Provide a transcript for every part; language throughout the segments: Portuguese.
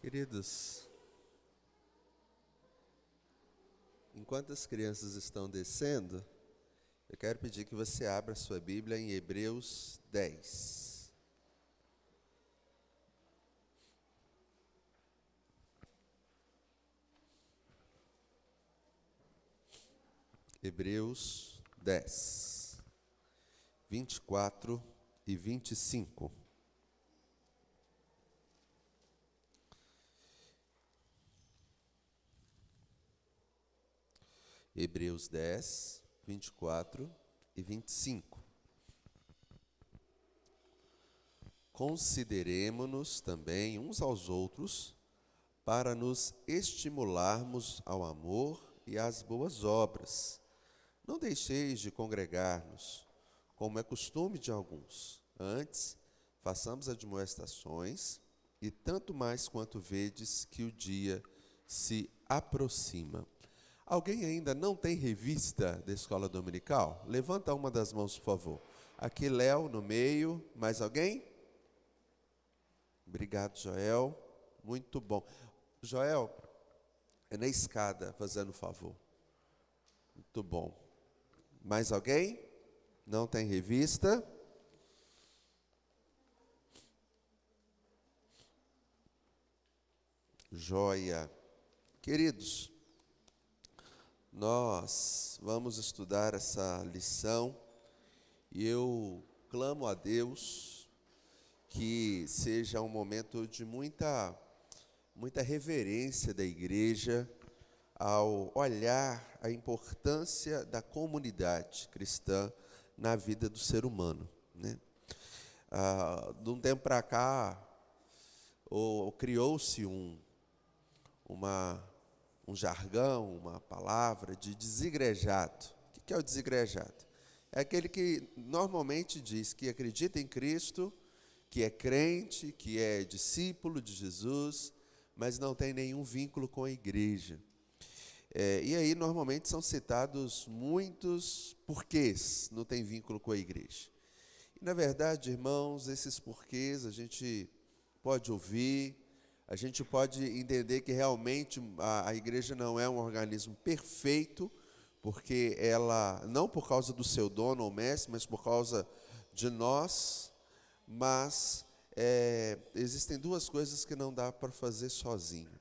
Queridos, enquanto as crianças estão descendo, eu quero pedir que você abra sua Bíblia em Hebreus 10. Hebreus 10, 24 e 25. Hebreus 10, 24 e 25. Consideremo-nos também uns aos outros para nos estimularmos ao amor e às boas obras. Não deixeis de congregar-nos, como é costume de alguns. Antes, façamos admoestações, e tanto mais quanto vedes que o dia se aproxima. Alguém ainda não tem revista da escola dominical? Levanta uma das mãos, por favor. Aqui, Léo, no meio. Mais alguém? Obrigado, Joel. Muito bom. Joel, é na escada, fazendo favor. Muito bom. Mais alguém? Não tem revista? Joia. Queridos, nós vamos estudar essa lição e eu clamo a Deus que seja um momento de muita reverência da igreja ao olhar a importância da comunidade cristã na vida do ser humano, né? De um tempo para cá, criou-se um jargão, uma palavra de desigrejado. O que é o desigrejado? É aquele que normalmente diz que acredita em Cristo, que é crente, que é discípulo de Jesus, mas não tem nenhum vínculo com a igreja. E aí, normalmente, são citados muitos porquês não tem vínculo com a igreja. E, na verdade, irmãos, esses porquês a gente pode ouvir, a gente pode entender que realmente a igreja não é um organismo perfeito, porque ela, não por causa do seu dono ou mestre, mas por causa de nós, mas existem duas coisas que não dá para fazer sozinho.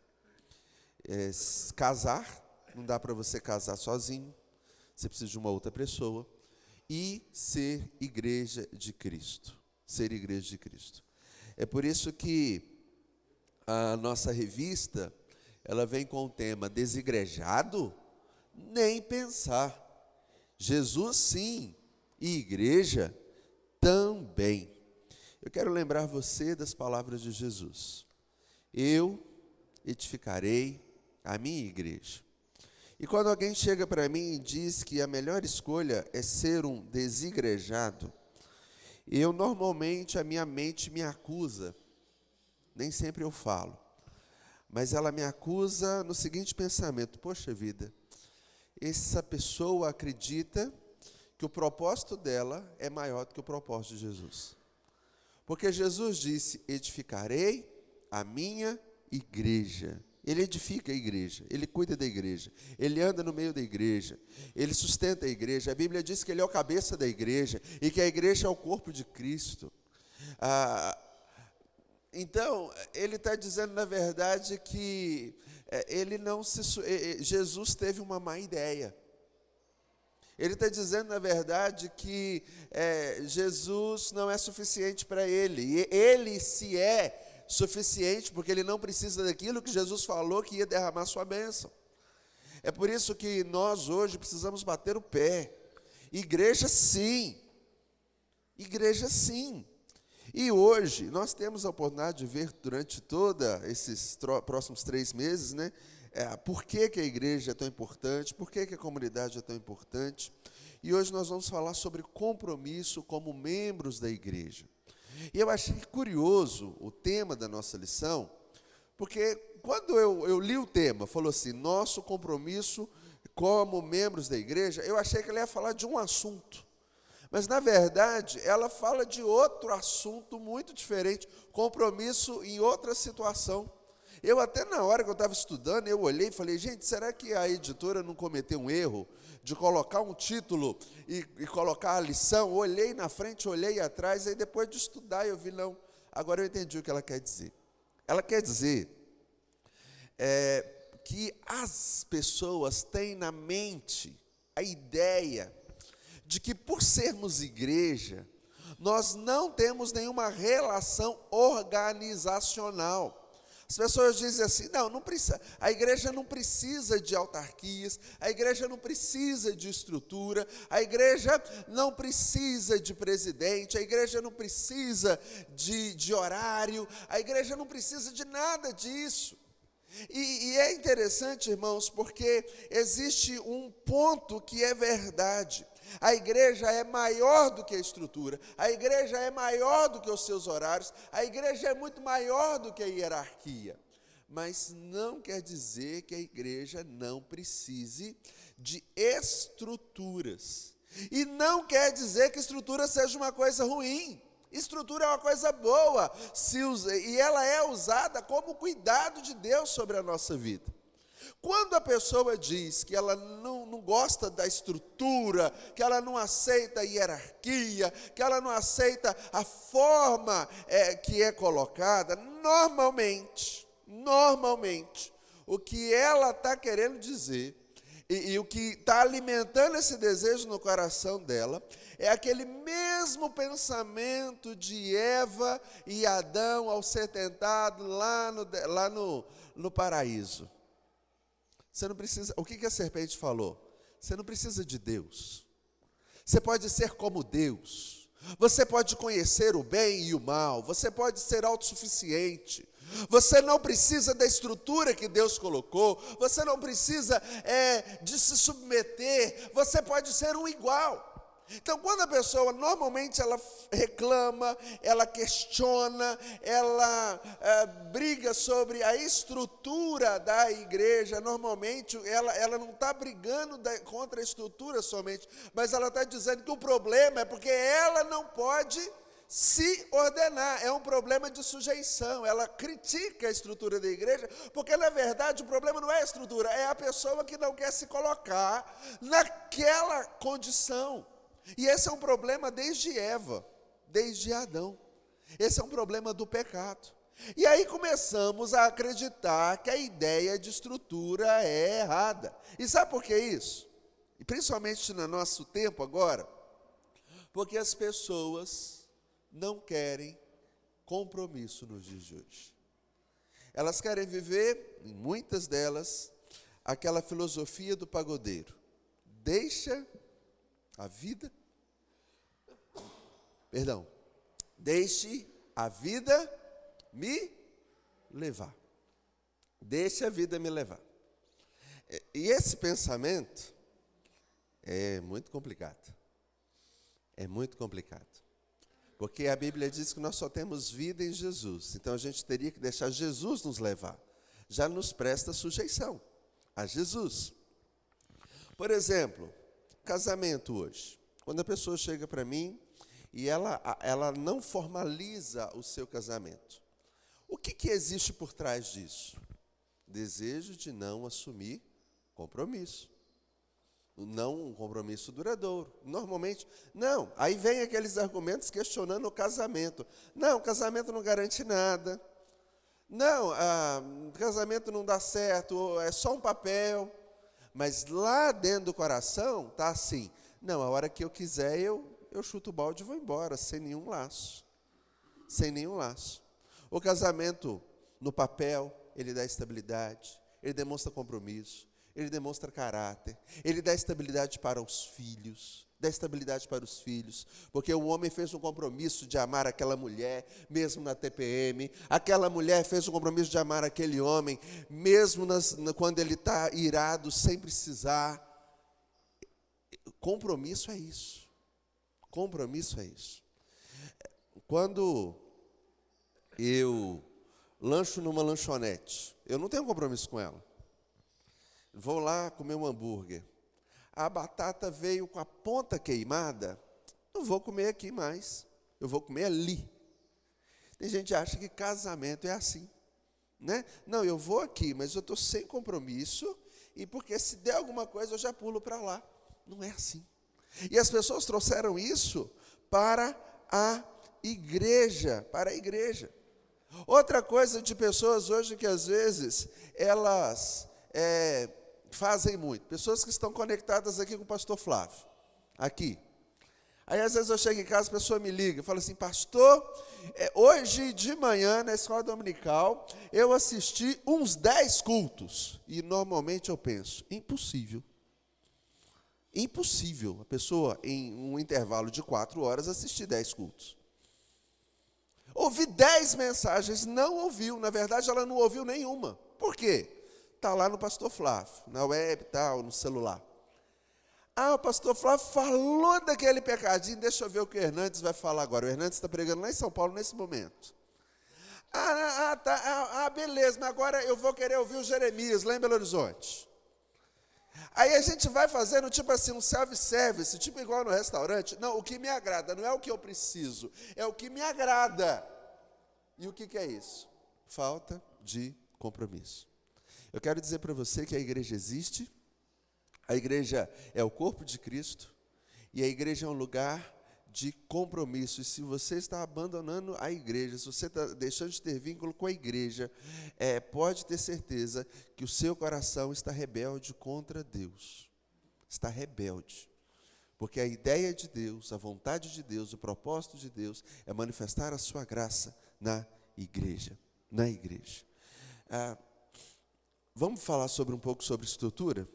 Casar, não dá para você casar sozinho, você precisa de uma outra pessoa, e ser igreja de Cristo, ser igreja de Cristo. É por isso que a nossa revista, ela vem com o tema desigrejado, nem pensar. Jesus sim, e igreja também. Eu quero lembrar você das palavras de Jesus. Eu edificarei a minha igreja. E quando alguém chega para mim e diz que a melhor escolha é ser um desigrejado, eu normalmente, a minha mente me acusa. Nem sempre eu falo, mas ela me acusa no seguinte pensamento: poxa vida, essa pessoa acredita que o propósito dela é maior do que o propósito de Jesus. Porque Jesus disse: edificarei a minha igreja. Ele edifica a igreja, ele cuida da igreja, ele anda no meio da igreja, ele sustenta a igreja. A Bíblia diz que ele é o cabeça da igreja e que a igreja é o corpo de Cristo. Então, ele está dizendo, na verdade, que Jesus teve uma má ideia. Ele está dizendo, na verdade, que Jesus não é suficiente para ele. E ele se é suficiente, porque ele não precisa daquilo que Jesus falou que ia derramar sua bênção. É por isso que nós hoje precisamos bater o pé. Igreja sim. Igreja sim. E hoje, nós temos a oportunidade de ver durante todos esses próximos 3 meses, né, por que a igreja é tão importante, por que a comunidade é tão importante. E hoje nós vamos falar sobre compromisso como membros da igreja. E eu achei curioso o tema da nossa lição, porque quando eu li o tema, falou assim, nosso compromisso como membros da igreja, eu achei que ele ia falar de um assunto. Mas, na verdade, ela fala de outro assunto muito diferente, compromisso em outra situação. Eu até na hora que eu estava estudando, eu olhei e falei, gente, será que a editora não cometeu um erro de colocar um título e colocar a lição? Eu olhei na frente, olhei atrás, aí depois de estudar eu vi, não, agora eu entendi o que ela quer dizer. Ela quer dizer que as pessoas têm na mente a ideia de que por sermos igreja, nós não temos nenhuma relação organizacional. As pessoas dizem assim, não precisa, a igreja não precisa de autarquias, a igreja não precisa de estrutura, a igreja não precisa de presidente, a igreja não precisa de horário, a igreja não precisa de nada disso. E é interessante, irmãos, porque existe um ponto que é verdade. A igreja é maior do que a estrutura, a igreja é maior do que os seus horários, a igreja é muito maior do que a hierarquia. Mas não quer dizer que a igreja não precise de estruturas. E não quer dizer que estrutura seja uma coisa ruim. Estrutura é uma coisa boa, e ela é usada como cuidado de Deus sobre a nossa vida. Quando a pessoa diz que ela não gosta da estrutura, que ela não aceita a hierarquia, que ela não aceita a forma que é colocada, normalmente, o que ela está querendo dizer, e o que está alimentando esse desejo no coração dela, é aquele mesmo pensamento de Eva e Adão ao ser tentado lá no paraíso. Você não precisa, o que a serpente falou? Você não precisa de Deus. Você pode ser como Deus. Você pode conhecer o bem e o mal. Você pode ser autossuficiente. Você não precisa da estrutura que Deus colocou. Você não precisa de se submeter. Você pode ser um igual. Então, quando a pessoa, normalmente, ela reclama, ela questiona, ela briga sobre a estrutura da igreja, normalmente, ela não está brigando contra a estrutura somente, mas ela está dizendo que o problema é porque ela não pode se ordenar, é um problema de sujeição. Ela critica a estrutura da igreja, porque na verdade o problema não é a estrutura, é a pessoa que não quer se colocar naquela condição. E esse é um problema desde Eva, desde Adão. Esse é um problema do pecado. E aí começamos a acreditar que a ideia de estrutura é errada. E sabe por que isso? E principalmente no nosso tempo agora, porque as pessoas não querem compromisso nos dias de hoje. Elas querem viver, muitas delas, aquela filosofia do pagodeiro. Deixa a vida, deixe a vida me levar. Deixe a vida me levar. E esse pensamento é muito complicado. É muito complicado. Porque a Bíblia diz que nós só temos vida em Jesus. Então a gente teria que deixar Jesus nos levar. Já nos presta sujeição a Jesus. Por exemplo, casamento hoje. Quando a pessoa chega para mim e ela não formaliza o seu casamento. O que existe por trás disso? Desejo de não assumir compromisso. Não um compromisso duradouro. Normalmente, não. Aí vem aqueles argumentos questionando o casamento. Não, o casamento não garante nada. Não, o casamento não dá certo, é só um papel. Mas lá dentro do coração está assim, não, a hora que eu quiser eu chuto o balde e vou embora, sem nenhum laço. Sem nenhum laço. O casamento, no papel, ele dá estabilidade, ele demonstra compromisso, ele demonstra caráter, ele dá estabilidade para os filhos, porque o homem fez um compromisso de amar aquela mulher, mesmo na TPM, aquela mulher fez um compromisso de amar aquele homem, mesmo quando ele está irado, sem precisar. Compromisso é isso. Compromisso é isso. Quando eu lancho numa lanchonete, eu não tenho compromisso com ela. Vou lá comer um hambúrguer. A batata veio com a ponta queimada, não vou comer aqui mais, eu vou comer ali. Tem gente que acha que casamento é assim. né? Não, eu vou aqui, mas eu estou sem compromisso, e porque se der alguma coisa eu já pulo para lá. Não é assim. E as pessoas trouxeram isso para a igreja, Outra coisa de pessoas hoje que às vezes elas fazem muito, pessoas que estão conectadas aqui com o pastor Flávio, aqui. Aí às vezes eu chego em casa, a pessoa me liga e fala assim: pastor, hoje de manhã na escola dominical eu assisti uns 10 cultos. E normalmente eu penso, impossível a pessoa em um intervalo de 4 horas assistir 10 cultos. Ouvi 10 mensagens, não ouviu, na verdade ela não ouviu nenhuma. Por quê? Está lá no pastor Flávio, na web, tal, no celular. O pastor Flávio falou daquele pecadinho, deixa eu ver o que o Hernandes vai falar agora. O Hernandes está pregando lá em São Paulo nesse momento. Beleza, mas agora eu vou querer ouvir o Jeremias lá em Belo Horizonte. Aí a gente vai fazendo tipo assim, um self-service, tipo igual no restaurante. Não, o que me agrada, não é o que eu preciso, é o que me agrada. E o que é isso? Falta de compromisso. Eu quero dizer para você que a igreja existe, a igreja é o corpo de Cristo, e a igreja é um lugar de compromisso. E se você está abandonando a igreja, se você está deixando de ter vínculo com a igreja, pode ter certeza que o seu coração está rebelde contra Deus. Está rebelde. Porque a ideia de Deus, a vontade de Deus, o propósito de Deus é manifestar a sua graça na igreja. Vamos falar um pouco sobre estrutura?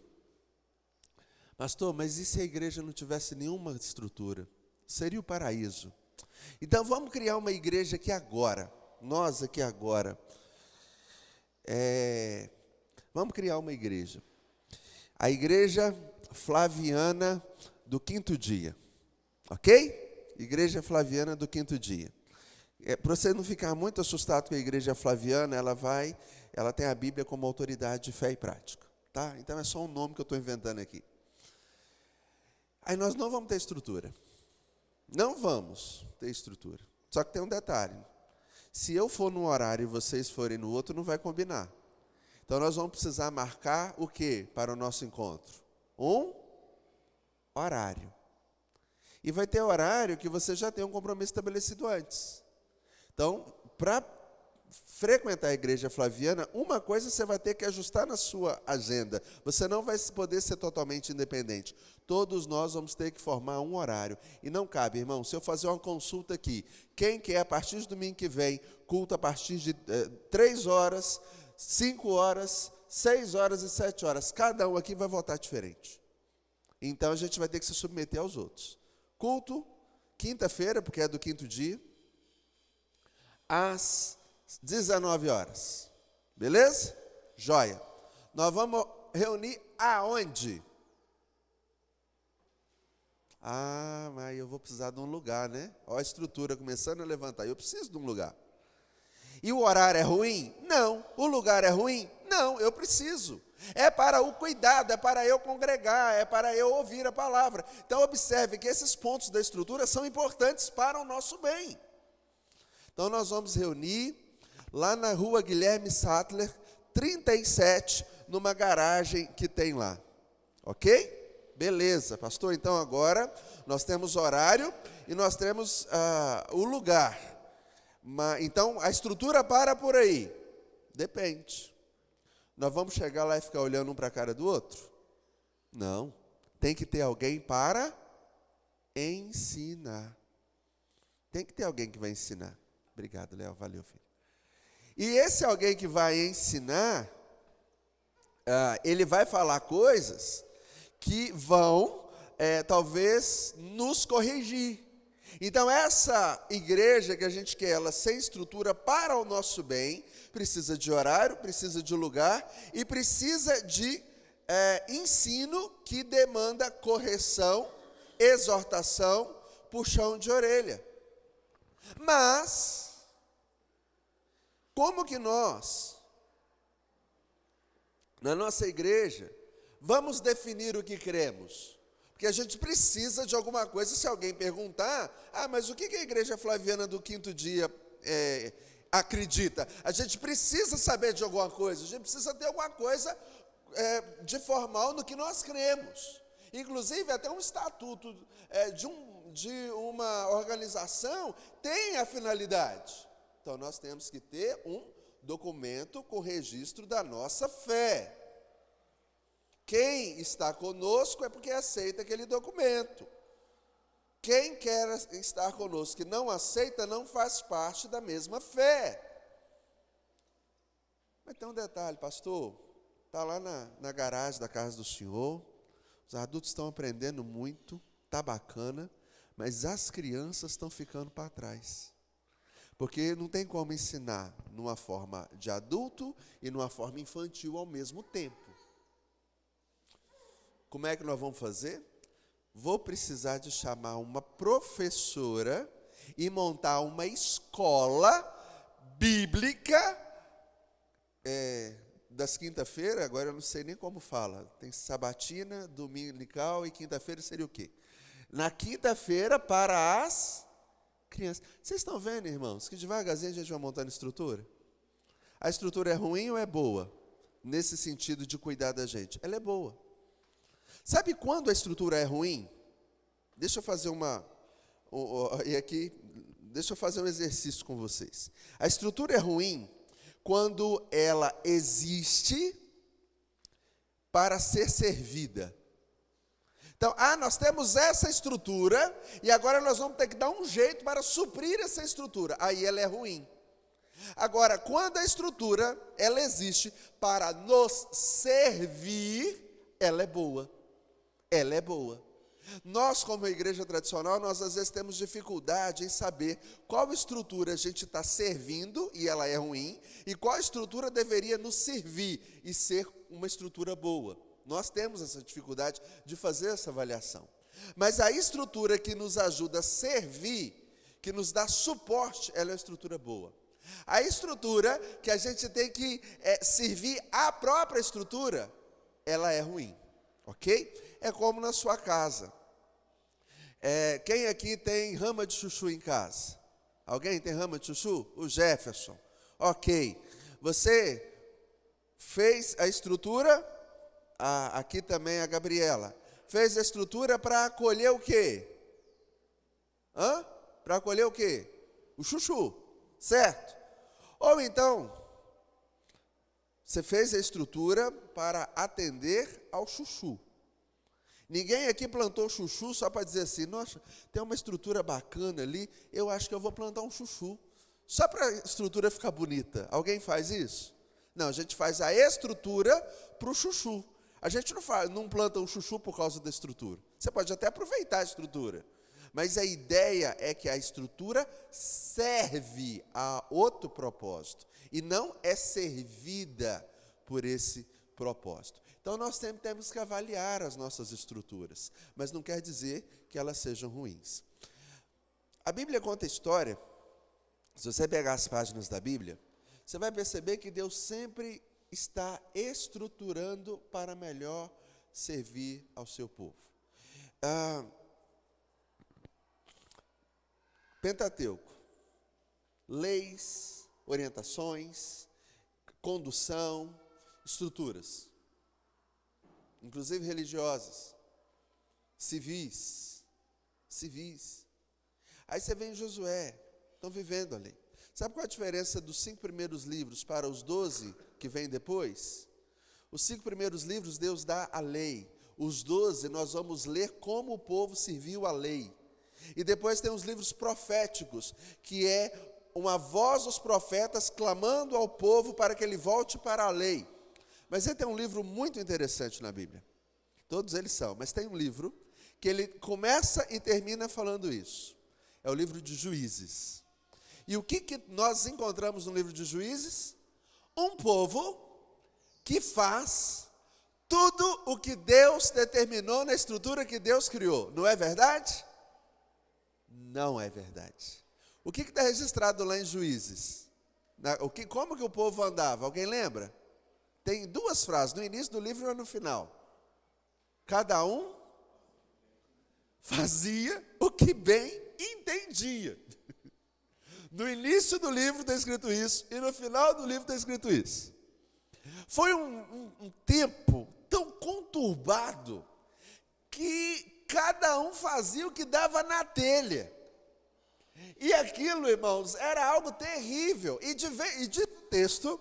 Pastor, mas e se a igreja não tivesse nenhuma estrutura? Seria o paraíso. Então vamos criar uma igreja aqui agora. Nós aqui agora. Vamos criar uma igreja. A igreja Flaviana do Quinto Dia. Ok? Igreja Flaviana do Quinto Dia. Para você não ficar muito assustado com a igreja Flaviana, ela tem a Bíblia como autoridade de fé e prática. Tá? Então é só um nome que eu estou inventando aqui. Aí nós não vamos ter estrutura. Não vamos ter estrutura. Só que tem um detalhe. Se eu for num horário e vocês forem no outro, não vai combinar. Então nós vamos precisar marcar o quê para o nosso encontro? Um horário. E vai ter horário que você já tem um compromisso estabelecido antes. Então, para frequentar a igreja flaviana, uma coisa você vai ter que ajustar na sua agenda. Você não vai poder ser totalmente independente. Todos nós vamos ter que formar um horário. E não cabe, irmão, se eu fazer uma consulta aqui, quem quer a partir de domingo que vem, culto a partir de 3 horas, 5 horas, 6 horas e 7 horas, cada um aqui vai votar diferente. Então a gente vai ter que se submeter aos outros. Culto, quinta-feira, porque é do quinto dia, às 19 horas. Beleza? Joia. Nós vamos reunir aonde? Mas eu vou precisar de um lugar, né? Olha a estrutura começando a levantar. Eu preciso de um lugar. E o horário é ruim? Não. O lugar é ruim? Não, eu preciso. É para o cuidado, é para eu congregar, é para eu ouvir a palavra. Então observe que esses pontos da estrutura são importantes para o nosso bem. Então nós vamos reunir lá na rua Guilherme Sattler, 37, numa garagem que tem lá. Ok? Beleza, pastor, então agora nós temos horário e nós temos o lugar. Então a estrutura para por aí? Depende. Nós vamos chegar lá e ficar olhando um para a cara do outro? Não. Tem que ter alguém para ensinar. Tem que ter alguém que vai ensinar. Obrigado, Léo. Valeu, filho. E esse alguém que vai ensinar, ele vai falar coisas que vão, talvez, nos corrigir. Então, essa igreja que a gente quer, ela sem estrutura para o nosso bem, precisa de horário, precisa de lugar e precisa de ensino que demanda correção, exortação, puxão de orelha. Mas, como que nós, na nossa igreja, vamos definir o que cremos? Porque a gente precisa de alguma coisa, se alguém perguntar, mas o que a igreja flaviana do quinto dia acredita. A gente precisa saber de alguma coisa, a gente precisa ter alguma coisa de formal no que nós cremos. Inclusive, até um estatuto de uma organização tem a finalidade. Então, nós temos que ter um documento com registro da nossa fé. Quem está conosco é porque aceita aquele documento. Quem quer estar conosco que não aceita, não faz parte da mesma fé. Mas tem um detalhe, pastor, está lá na garagem da casa do senhor, os adultos estão aprendendo muito, está bacana, mas as crianças estão ficando para trás. Porque não tem como ensinar numa forma de adulto e numa forma infantil ao mesmo tempo. Como é que nós vamos fazer? Vou precisar de chamar uma professora e montar uma escola bíblica das quinta-feira, agora eu não sei nem como fala. Tem sabatina, dominical e quinta-feira seria o quê? Na quinta-feira para as crianças. Vocês estão vendo, irmãos, que devagarzinho a gente vai montando estrutura? A estrutura é ruim ou é boa? Nesse sentido de cuidar da gente. Ela é boa. Sabe quando a estrutura é ruim? Deixa eu fazer deixa eu fazer um exercício com vocês. A estrutura é ruim quando ela existe para ser servida. Então, nós temos essa estrutura e agora nós vamos ter que dar um jeito para suprir essa estrutura. Aí ela é ruim. Agora, quando a estrutura, ela existe para nos servir, ela é boa. Ela é boa. Nós, como igreja tradicional, nós às vezes temos dificuldade em saber qual estrutura a gente está servindo, e ela é ruim, e qual estrutura deveria nos servir e ser uma estrutura boa. Nós temos essa dificuldade de fazer essa avaliação. Mas a estrutura que nos ajuda a servir, que nos dá suporte, ela é uma estrutura boa. A estrutura que a gente tem que servir a própria estrutura, ela é ruim, ok? É como na sua casa. Quem aqui tem rama de chuchu em casa? Alguém tem rama de chuchu? O Jefferson. Ok. Você fez a estrutura, aqui também a Gabriela, fez a estrutura para acolher o quê? Para acolher o quê? O chuchu, certo? Ou então, você fez a estrutura para atender ao chuchu. Ninguém aqui plantou chuchu só para dizer assim, nossa, tem uma estrutura bacana ali, eu acho que eu vou plantar um chuchu. Só para a estrutura ficar bonita. Alguém faz isso? Não, a gente faz a estrutura para o chuchu. A gente não planta um chuchu por causa da estrutura. Você pode até aproveitar a estrutura. Mas a ideia é que a estrutura serve a outro propósito. E não é servida por esse propósito. Então, nós sempre temos que avaliar as nossas estruturas, mas não quer dizer que elas sejam ruins. A Bíblia conta a história, se você pegar as páginas da Bíblia, você vai perceber que Deus sempre está estruturando para melhor servir ao seu povo. Pentateuco, leis, orientações, condução, estruturas. Inclusive religiosas, civis. Aí você vem em Josué, estão vivendo a lei. Sabe qual é a diferença dos 5 primeiros livros para os 12 que vêm depois? Os 5 primeiros livros Deus dá a lei. Os 12 nós vamos ler como o povo serviu a lei. E depois tem os livros proféticos, que é uma voz dos profetas clamando ao povo para que ele volte para a lei. Mas ele tem um livro muito interessante na Bíblia. Todos eles são, mas tem um livro que ele começa e termina falando isso. É o livro de Juízes. E o que nós encontramos no livro de Juízes? Um povo que faz tudo o que Deus determinou na estrutura que Deus criou. Não é verdade? Não é verdade. O que está registrado lá em Juízes? Como que o povo andava? Alguém lembra? Tem 2 frases, no início do livro e no final. Cada um fazia o que bem entendia. No início do livro está escrito isso, e no final do livro está escrito isso. Foi um tempo tão conturbado, que cada um fazia o que dava na telha. E aquilo, irmãos, era algo terrível. E diz o texto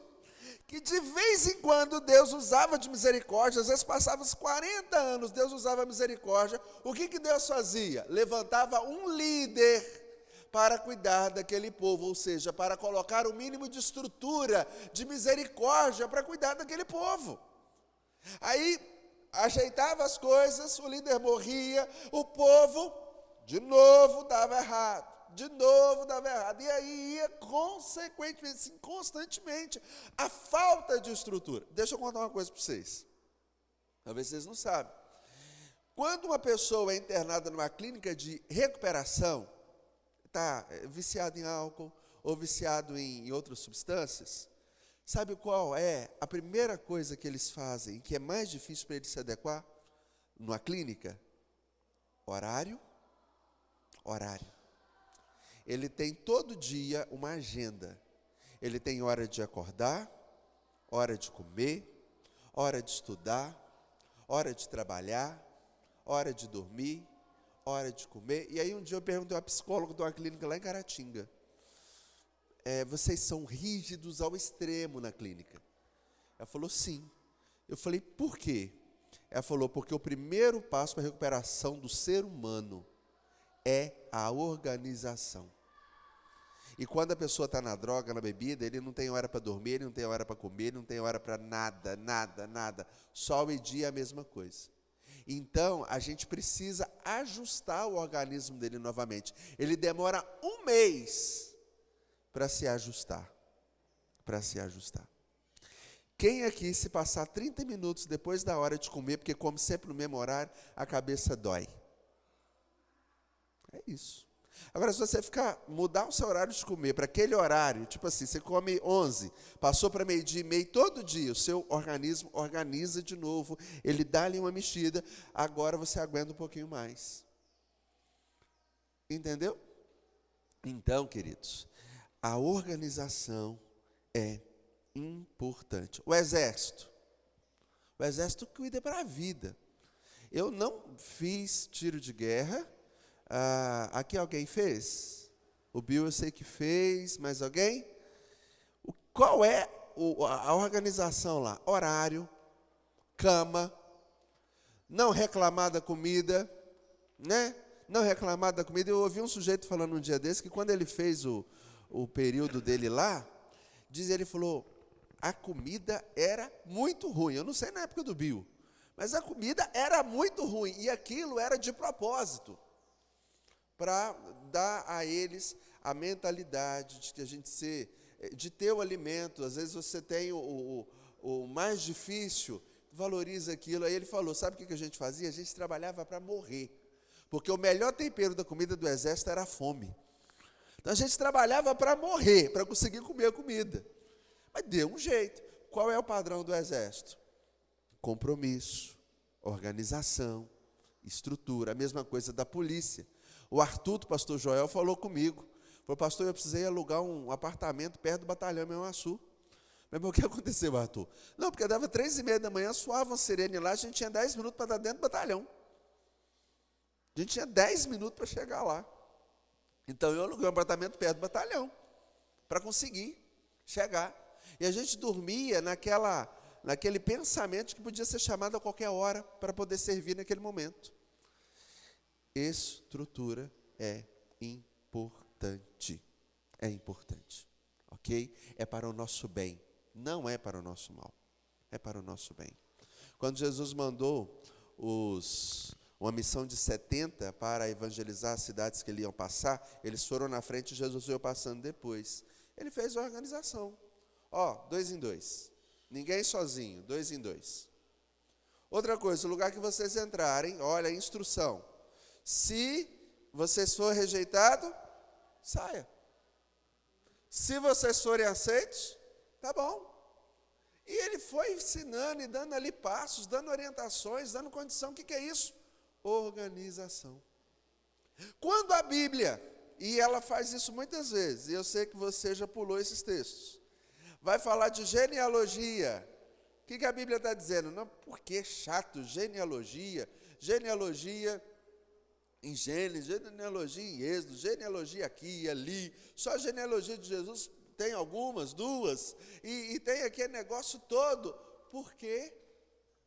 que de vez em quando Deus usava de misericórdia, às vezes passava os 40 anos, Deus usava misericórdia. O que Deus fazia? Levantava um líder para cuidar daquele povo, ou seja, para colocar o mínimo de estrutura, de misericórdia, para cuidar daquele povo. Aí, ajeitava as coisas, o líder morria, o povo, de novo, dava errado. E aí ia consequentemente, assim, constantemente, a falta de estrutura. Deixa eu contar uma coisa para vocês. Talvez vocês não sabem. Quando uma pessoa é internada numa clínica de recuperação, está viciado em álcool ou viciado em outras substâncias, sabe qual é a primeira coisa que eles fazem, que é mais difícil para ele se adequar numa clínica? Horário. Ele tem todo dia uma agenda. Ele tem hora de acordar, hora de comer, hora de estudar, hora de trabalhar, hora de dormir, hora de comer. E aí um dia eu perguntei a uma psicóloga de uma clínica lá em Caratinga, vocês são rígidos ao extremo na clínica? Ela falou, sim. Eu falei, por quê? Ela falou, porque o primeiro passo para a recuperação do ser humano é a organização. E quando a pessoa está na droga, na bebida, ele não tem hora para dormir, ele não tem hora para comer, ele não tem hora para nada. Sol e dia é a mesma coisa. Então, a gente precisa ajustar o organismo dele novamente. Ele demora 1 mês para se ajustar. Quem aqui, se passar 30 minutos depois da hora de comer, porque come sempre no mesmo horário, a cabeça dói? É isso. Agora, se você mudar o seu horário de comer para aquele horário, tipo assim, você come 11, passou para 12:30, todo dia, o seu organismo organiza de novo, ele dá-lhe uma mexida, agora você aguenta um pouquinho mais. Entendeu? Então, queridos, a organização é importante. O exército cuida para a vida. Eu não fiz tiro de guerra. Aqui alguém fez? O Bill eu sei que fez, mas alguém? Qual é a organização lá? Horário, cama, não reclamar da comida, né? Não reclamar da comida. Eu ouvi um sujeito falando um dia desse que quando ele fez o período dele lá, ele falou, a comida era muito ruim. Eu não sei na época do Bill, mas a comida era muito ruim e aquilo era de propósito, para dar a eles a mentalidade de que de ter o alimento. Às vezes você tem o mais difícil, valoriza aquilo. Aí ele falou, sabe o que a gente fazia? A gente trabalhava para morrer, porque o melhor tempero da comida do exército era a fome. Então a gente trabalhava para morrer, para conseguir comer a comida. Mas deu um jeito. Qual é o padrão do exército? Compromisso, organização, estrutura. A mesma coisa da polícia. O Arthur, do pastor Joel, falou comigo. Falou, pastor, eu precisei alugar um apartamento perto do batalhão Meuaçu. Mas o que aconteceu, Arthur? Não, porque dava 3:30 da manhã, suava uma sirene lá, a gente tinha 10 minutos para estar dentro do batalhão. A gente tinha 10 minutos para chegar lá. Então eu aluguei um apartamento perto do batalhão, para conseguir chegar. E a gente dormia naquele pensamento de que podia ser chamado a qualquer hora para poder servir naquele momento. Estrutura é importante. É importante. Ok? É para o nosso bem. Não é para o nosso mal. É para o nosso bem. Quando Jesus mandou uma missão de 70 para evangelizar as cidades que ele iam passar, eles foram na frente e Jesus veio passando depois. Ele fez a organização. 2 em 2. Ninguém sozinho, 2 em 2. Outra coisa, o lugar que vocês entrarem, olha a instrução. Se vocês forem rejeitados, saia. Se vocês forem aceitos, tá bom. E ele foi ensinando e dando ali passos, dando orientações, dando condição. O que é isso? Organização. Quando a Bíblia e ela faz isso muitas vezes, e eu sei que você já pulou esses textos. Vai falar de genealogia. O que a Bíblia está dizendo? Não, porque é chato, genealogia em Gênesis, genealogia em Êxodo, genealogia aqui e ali, só a genealogia de Jesus tem algumas, duas, e tem aquele negócio todo. Por quê?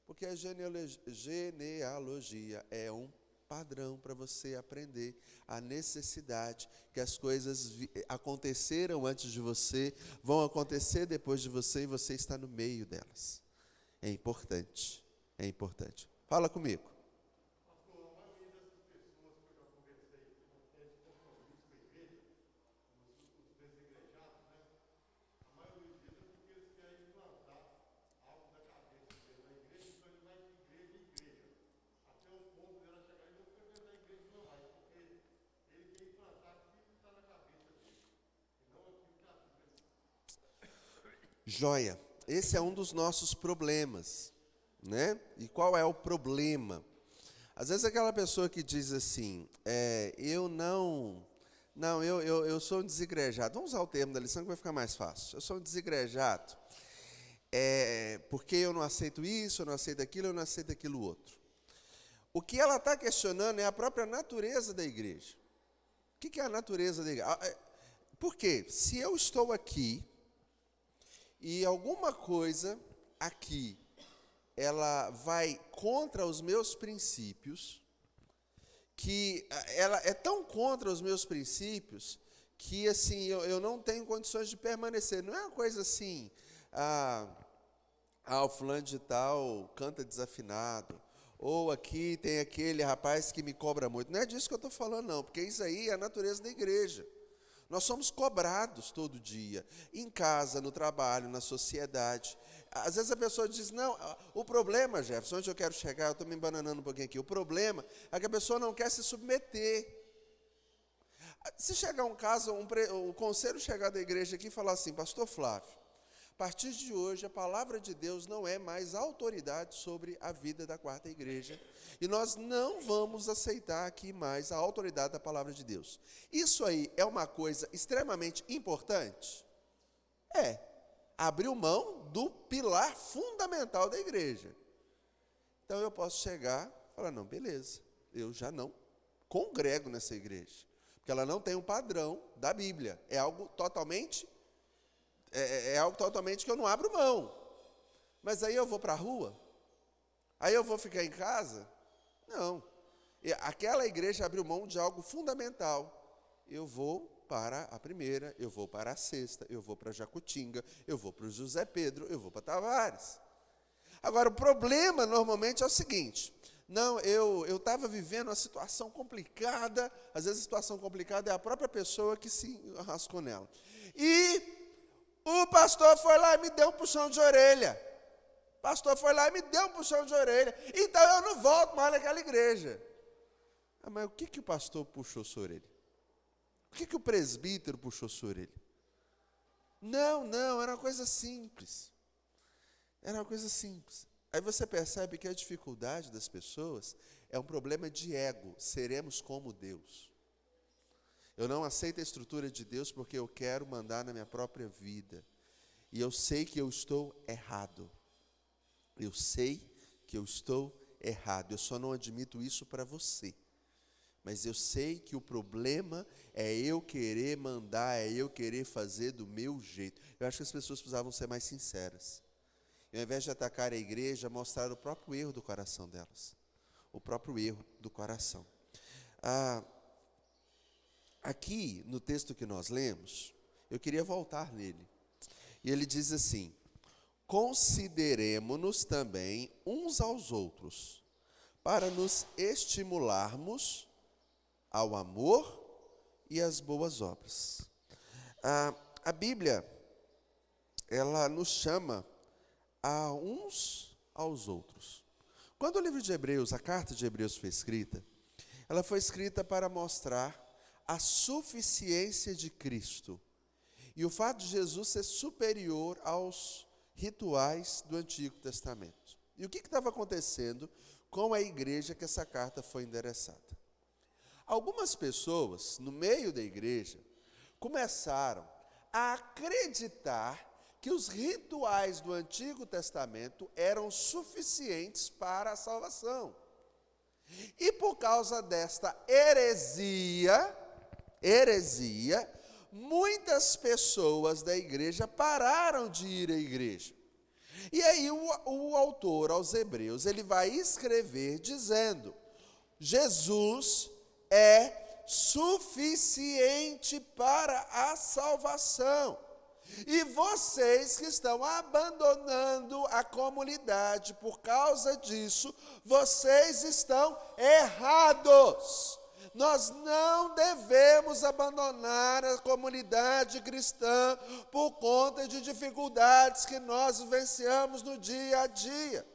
Porque a genealogia é um padrão para você aprender a necessidade que as coisas aconteceram antes de você, vão acontecer depois de você, e você está no meio delas. É importante, é importante. Fala comigo. Joia, esse é um dos nossos problemas, né? E qual é o problema? Às vezes aquela pessoa que diz assim, eu sou um desigrejado. Vamos usar o termo da lição que vai ficar mais fácil. Eu sou um desigrejado, porque eu não aceito isso, eu não aceito aquilo, eu não aceito aquilo outro. O que ela está questionando é a própria natureza da igreja. O que é a natureza da igreja? Por quê? Se eu estou aqui, e alguma coisa aqui, ela vai contra os meus princípios, que ela é tão contra os meus princípios, que assim, eu não tenho condições de permanecer. Não é uma coisa assim, o fulano de tal canta desafinado, ou aqui tem aquele rapaz que me cobra muito. Não é disso que eu estou falando, não, porque isso aí é a natureza da igreja. Nós somos cobrados todo dia, em casa, no trabalho, na sociedade. Às vezes a pessoa diz, não, o problema, Jefferson, onde eu quero chegar, eu estou me embananando um pouquinho aqui, o problema é que a pessoa não quer se submeter. Se chegar um caso, o conselho chegar da igreja aqui e falar assim, pastor Flávio, a partir de hoje a palavra de Deus não é mais autoridade sobre a vida da quarta igreja, e nós não vamos aceitar aqui mais a autoridade da palavra de Deus. Isso aí é uma coisa extremamente importante? Abriu mão do pilar fundamental da igreja. Então eu posso chegar e falar, não, beleza, eu já não congrego nessa igreja, porque ela não tem um padrão da Bíblia, é algo totalmente que eu não abro mão. Mas aí eu vou para a rua? Aí eu vou ficar em casa? Não. Aquela igreja abriu mão de algo fundamental. Eu vou para a primeira, eu vou para a sexta, eu vou para Jacutinga, eu vou para o José Pedro, eu vou para Tavares. Agora, o problema normalmente é o seguinte, não, eu estava vivendo uma situação complicada, às vezes a situação complicada é a própria pessoa que se arrascou nela. E o pastor foi lá e me deu um puxão de orelha. Então eu não volto mais naquela igreja. Mas o que o pastor puxou sua orelha? O que o presbítero puxou sua orelha? Não, era uma coisa simples. Aí você percebe que a dificuldade das pessoas é um problema de ego. Seremos como Deus. Eu não aceito a estrutura de Deus porque eu quero mandar na minha própria vida. E eu sei que eu estou errado. Eu só não admito isso para você. Mas eu sei que o problema é eu querer mandar, é eu querer fazer do meu jeito. Eu acho que as pessoas precisavam ser mais sinceras. E ao invés de atacar a igreja, mostrar o próprio erro do coração delas. O próprio erro do coração. Aqui, no texto que nós lemos, eu queria voltar nele. E ele diz assim, consideremo-nos também uns aos outros, para nos estimularmos ao amor e às boas obras. A Bíblia, ela nos chama a uns aos outros. Quando o livro de Hebreus, a carta de Hebreus foi escrita, ela foi escrita para mostrar a suficiência de Cristo e o fato de Jesus ser superior aos rituais do Antigo Testamento. E o que estava acontecendo com a igreja que essa carta foi endereçada? Algumas pessoas, no meio da igreja, começaram a acreditar que os rituais do Antigo Testamento eram suficientes para a salvação. E por causa desta heresia, muitas pessoas da igreja pararam de ir à igreja. E aí o autor aos Hebreus, ele vai escrever dizendo: Jesus é suficiente para a salvação. E vocês que estão abandonando a comunidade por causa disso, vocês estão errados. Nós não devemos abandonar a comunidade cristã por conta de dificuldades que nós vivenciamos no dia a dia.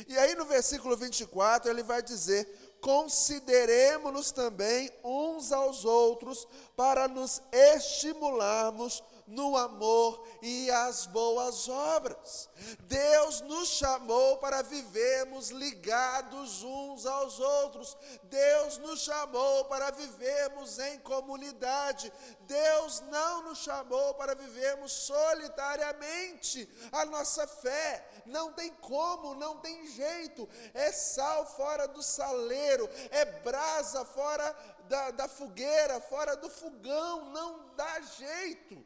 E aí no versículo 24 ele vai dizer: consideremo-nos também uns aos outros para nos estimularmos no amor e as boas obras. Deus nos chamou para vivermos ligados uns aos outros. Deus nos chamou para vivermos em comunidade. Deus não nos chamou para vivermos solitariamente. A nossa fé não tem como, não tem jeito. É sal fora do saleiro, é brasa fora da fogueira, fora do fogão, não dá jeito.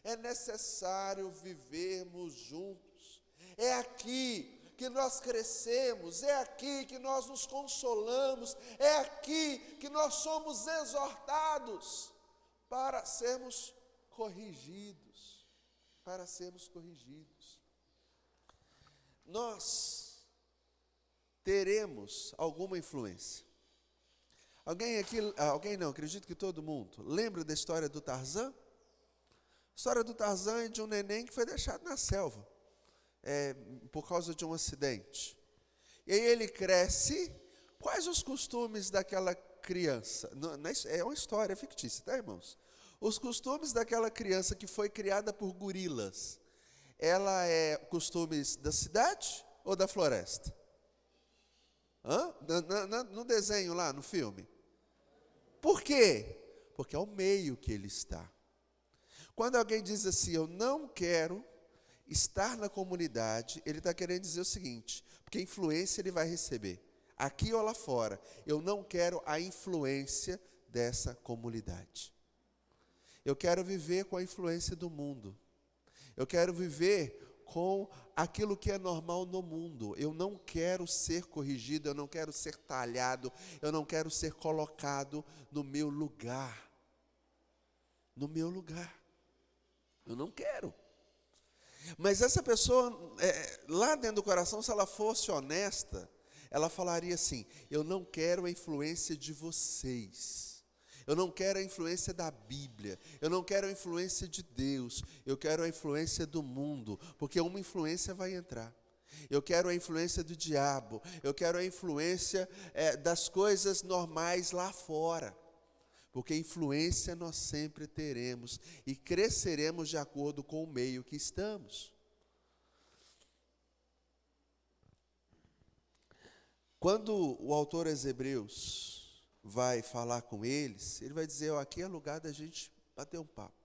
É necessário vivermos juntos. É aqui que nós crescemos, é aqui que nós nos consolamos, é aqui que nós somos exortados para sermos corrigidos, Nós teremos alguma influência. Alguém não, acredito que todo mundo, lembra da história do Tarzan? A história do Tarzan é de um neném que foi deixado na selva, por causa de um acidente. E aí ele cresce. Quais os costumes daquela criança? É uma história fictícia, tá, irmãos? Os costumes daquela criança que foi criada por gorilas, ela é costumes da cidade ou da floresta? No desenho lá, no filme. Por quê? Porque é o meio que ele está. Quando alguém diz assim, eu não quero estar na comunidade, ele está querendo dizer o seguinte: porque influência ele vai receber, aqui ou lá fora. Eu não quero a influência dessa comunidade. Eu quero viver com a influência do mundo. Eu quero viver com aquilo que é normal no mundo. Eu não quero ser corrigido, eu não quero ser talhado, eu não quero ser colocado no meu lugar. No meu lugar. Eu não quero. Mas essa pessoa, lá dentro do coração, se ela fosse honesta, ela falaria assim: eu não quero a influência de vocês. Eu não quero a influência da Bíblia. Eu não quero a influência de Deus. Eu quero a influência do mundo, porque uma influência vai entrar. Eu quero a influência do diabo. Eu quero a influência das coisas normais lá fora. Porque influência nós sempre teremos e cresceremos de acordo com o meio que estamos. Quando o autor aos Hebreus vai falar com eles, ele vai dizer: aqui é lugar da gente bater um papo.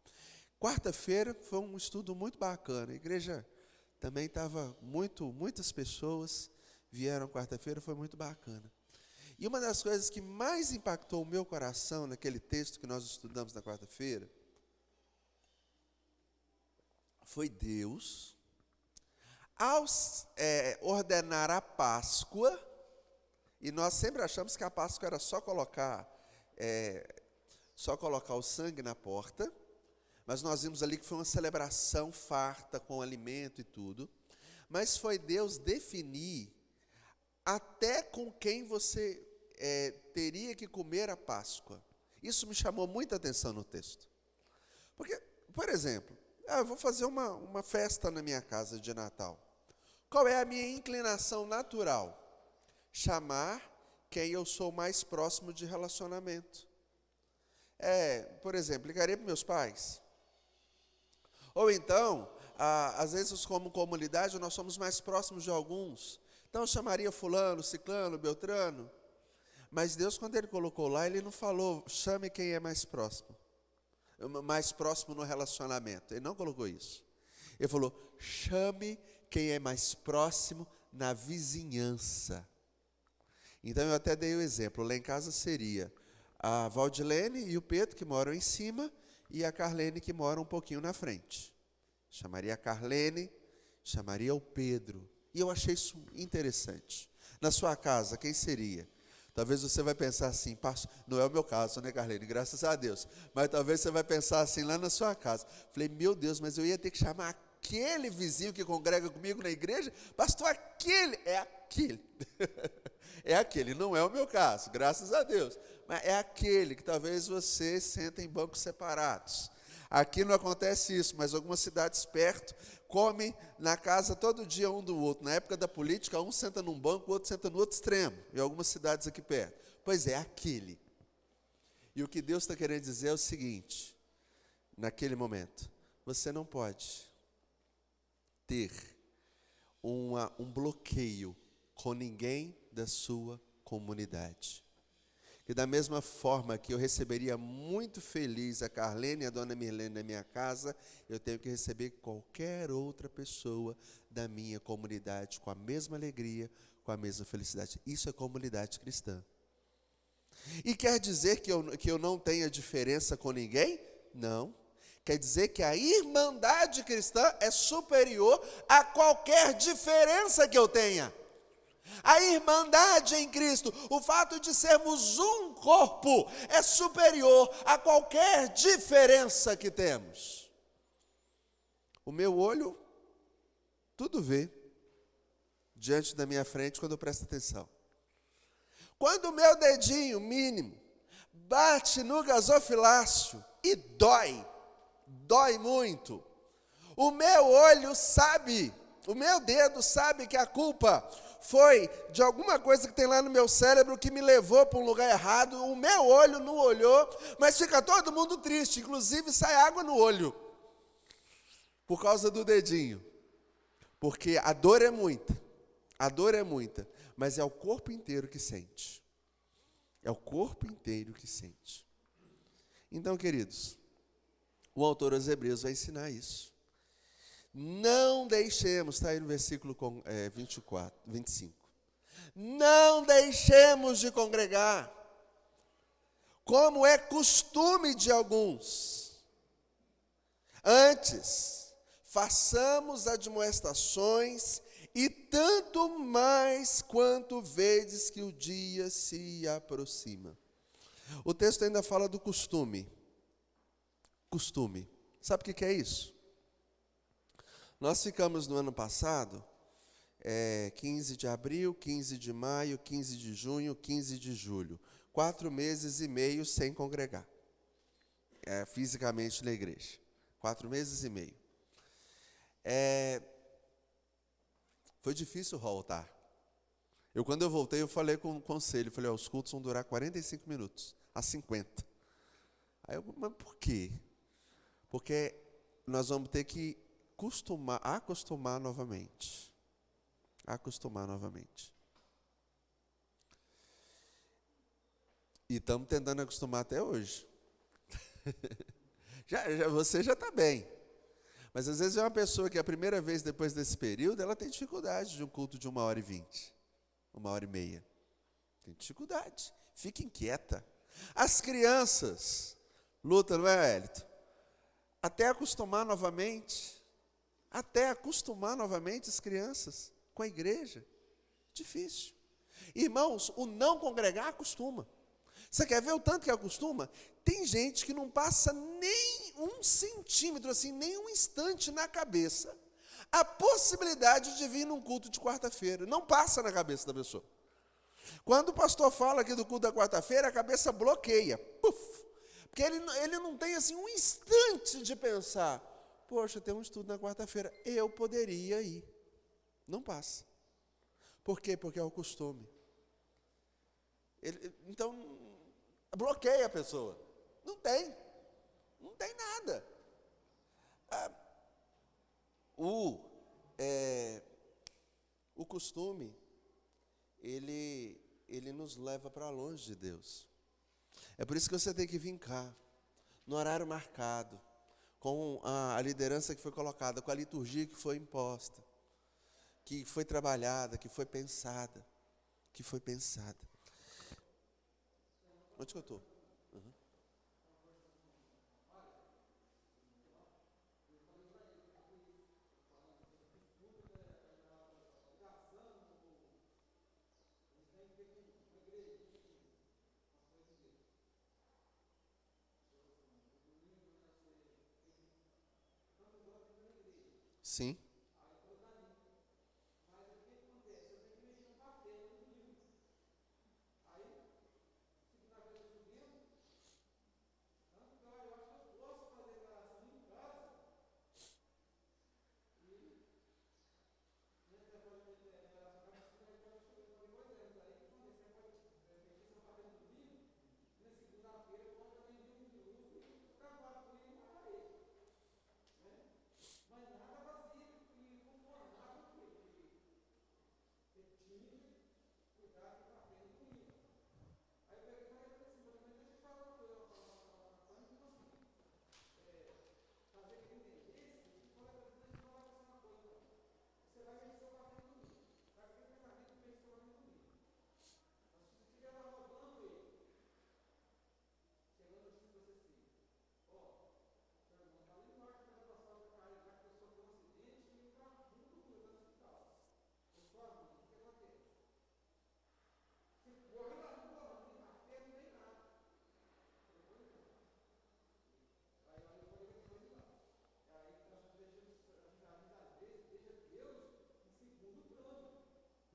Quarta-feira foi um estudo muito bacana. A igreja também estava muitas pessoas vieram quarta-feira, foi muito bacana. E uma das coisas que mais impactou o meu coração naquele texto que nós estudamos na quarta-feira foi Deus, ao ordenar a Páscoa, e nós sempre achamos que a Páscoa era só colocar o sangue na porta, mas nós vimos ali que foi uma celebração farta com alimento e tudo, mas foi Deus definir até com quem você teria que comer a Páscoa. Isso me chamou muita atenção no texto. Porque, por exemplo, eu vou fazer uma festa na minha casa de Natal. Qual é a minha inclinação natural? Chamar quem eu sou mais próximo de relacionamento. Por exemplo, ligaria para meus pais. Ou então, às vezes como comunidade, nós somos mais próximos de alguns. Então eu chamaria fulano, ciclano, beltrano. Mas Deus, quando Ele colocou lá, Ele não falou, chame quem é mais próximo no relacionamento. Ele não colocou isso. Ele falou, chame quem é mais próximo na vizinhança. Então eu até dei o exemplo, lá em casa seria a Valdilene e o Pedro, que moram em cima, e a Carlene, que mora um pouquinho na frente. Chamaria a Carlene, chamaria o Pedro. E eu achei isso interessante. Na sua casa, quem seria? Talvez você vai pensar assim, não é o meu caso, né, Carlene? Graças a Deus. Mas talvez você vai pensar assim lá na sua casa. Falei, meu Deus, mas eu ia ter que chamar aquele vizinho que congrega comigo na igreja? Pastor, aquele. É aquele. É aquele, não é o meu caso, graças a Deus. Mas é aquele que talvez você senta em bancos separados. Aqui não acontece isso, mas algumas cidades perto comem na casa todo dia um do outro. Na época da política, um senta num banco, o outro senta no outro extremo. Em algumas cidades aqui perto. Pois é, aquele. E o que Deus está querendo dizer é o seguinte, naquele momento, você não pode ter um bloqueio com ninguém da sua comunidade. Que da mesma forma que eu receberia muito feliz a Carlene e a dona Mirlene na minha casa, eu tenho que receber qualquer outra pessoa da minha comunidade com a mesma alegria, com a mesma felicidade. Isso é comunidade cristã. E quer dizer que eu não tenha diferença com ninguém? Não. Quer dizer que a irmandade cristã é superior a qualquer diferença que eu tenha. A irmandade em Cristo, o fato de sermos um corpo, é superior a qualquer diferença que temos. O meu olho, tudo vê, diante da minha frente, quando eu presto atenção. Quando o meu dedinho mínimo bate no gasofilácio e dói muito, o meu olho sabe, o meu dedo sabe que a culpa foi de alguma coisa que tem lá no meu cérebro que me levou para um lugar errado. O meu olho não olhou, mas fica todo mundo triste, inclusive sai água no olho, por causa do dedinho, porque a dor é muita, mas é o corpo inteiro que sente, Então, queridos, o autor aos Hebreus vai ensinar isso. Não deixemos, está aí no versículo 25. Não deixemos de congregar, como é costume de alguns. Antes, façamos admoestações, e tanto mais quanto vedes que o dia se aproxima. O texto ainda fala do costume. Costume. Sabe o que é isso? Nós ficamos no ano passado, 15 de abril, 15 de maio, 15 de junho, 15 de julho. 4 meses e meio sem congregar, fisicamente na igreja. 4 meses e meio. Foi difícil voltar. Quando eu voltei, eu falei com o conselho, falei, os cultos vão durar 45 minutos, a 50. Aí mas por quê? Porque nós vamos ter que acostumar novamente. E estamos tentando acostumar até hoje. Você já está bem. Mas às vezes é uma pessoa que a primeira vez depois desse período, ela tem dificuldade de um culto de 1h20, 1h30. Tem dificuldade. Fica inquieta. As crianças lutam, não é, Hélito? Até acostumar novamente as crianças com a igreja. Difícil. Irmãos, o não congregar acostuma. Você quer ver o tanto que acostuma? Tem gente que não passa nem 1 centímetro, assim, nem um instante na cabeça a possibilidade de vir num culto de quarta-feira. Não passa na cabeça da pessoa. Quando o pastor fala aqui do culto da quarta-feira, a cabeça bloqueia. Puf! Porque ele não tem assim um instante de pensar, poxa, tem um estudo na quarta-feira, eu poderia ir. Não passa. Por quê? Porque é o costume. Então, bloqueia a pessoa. Não tem nada. O costume, ele ele nos leva para longe de Deus. É por isso que você tem que vir cá, no horário marcado, com a liderança que foi colocada, com a liturgia que foi imposta, que foi trabalhada, que foi pensada. Onde que eu estou? Uhum. Sim.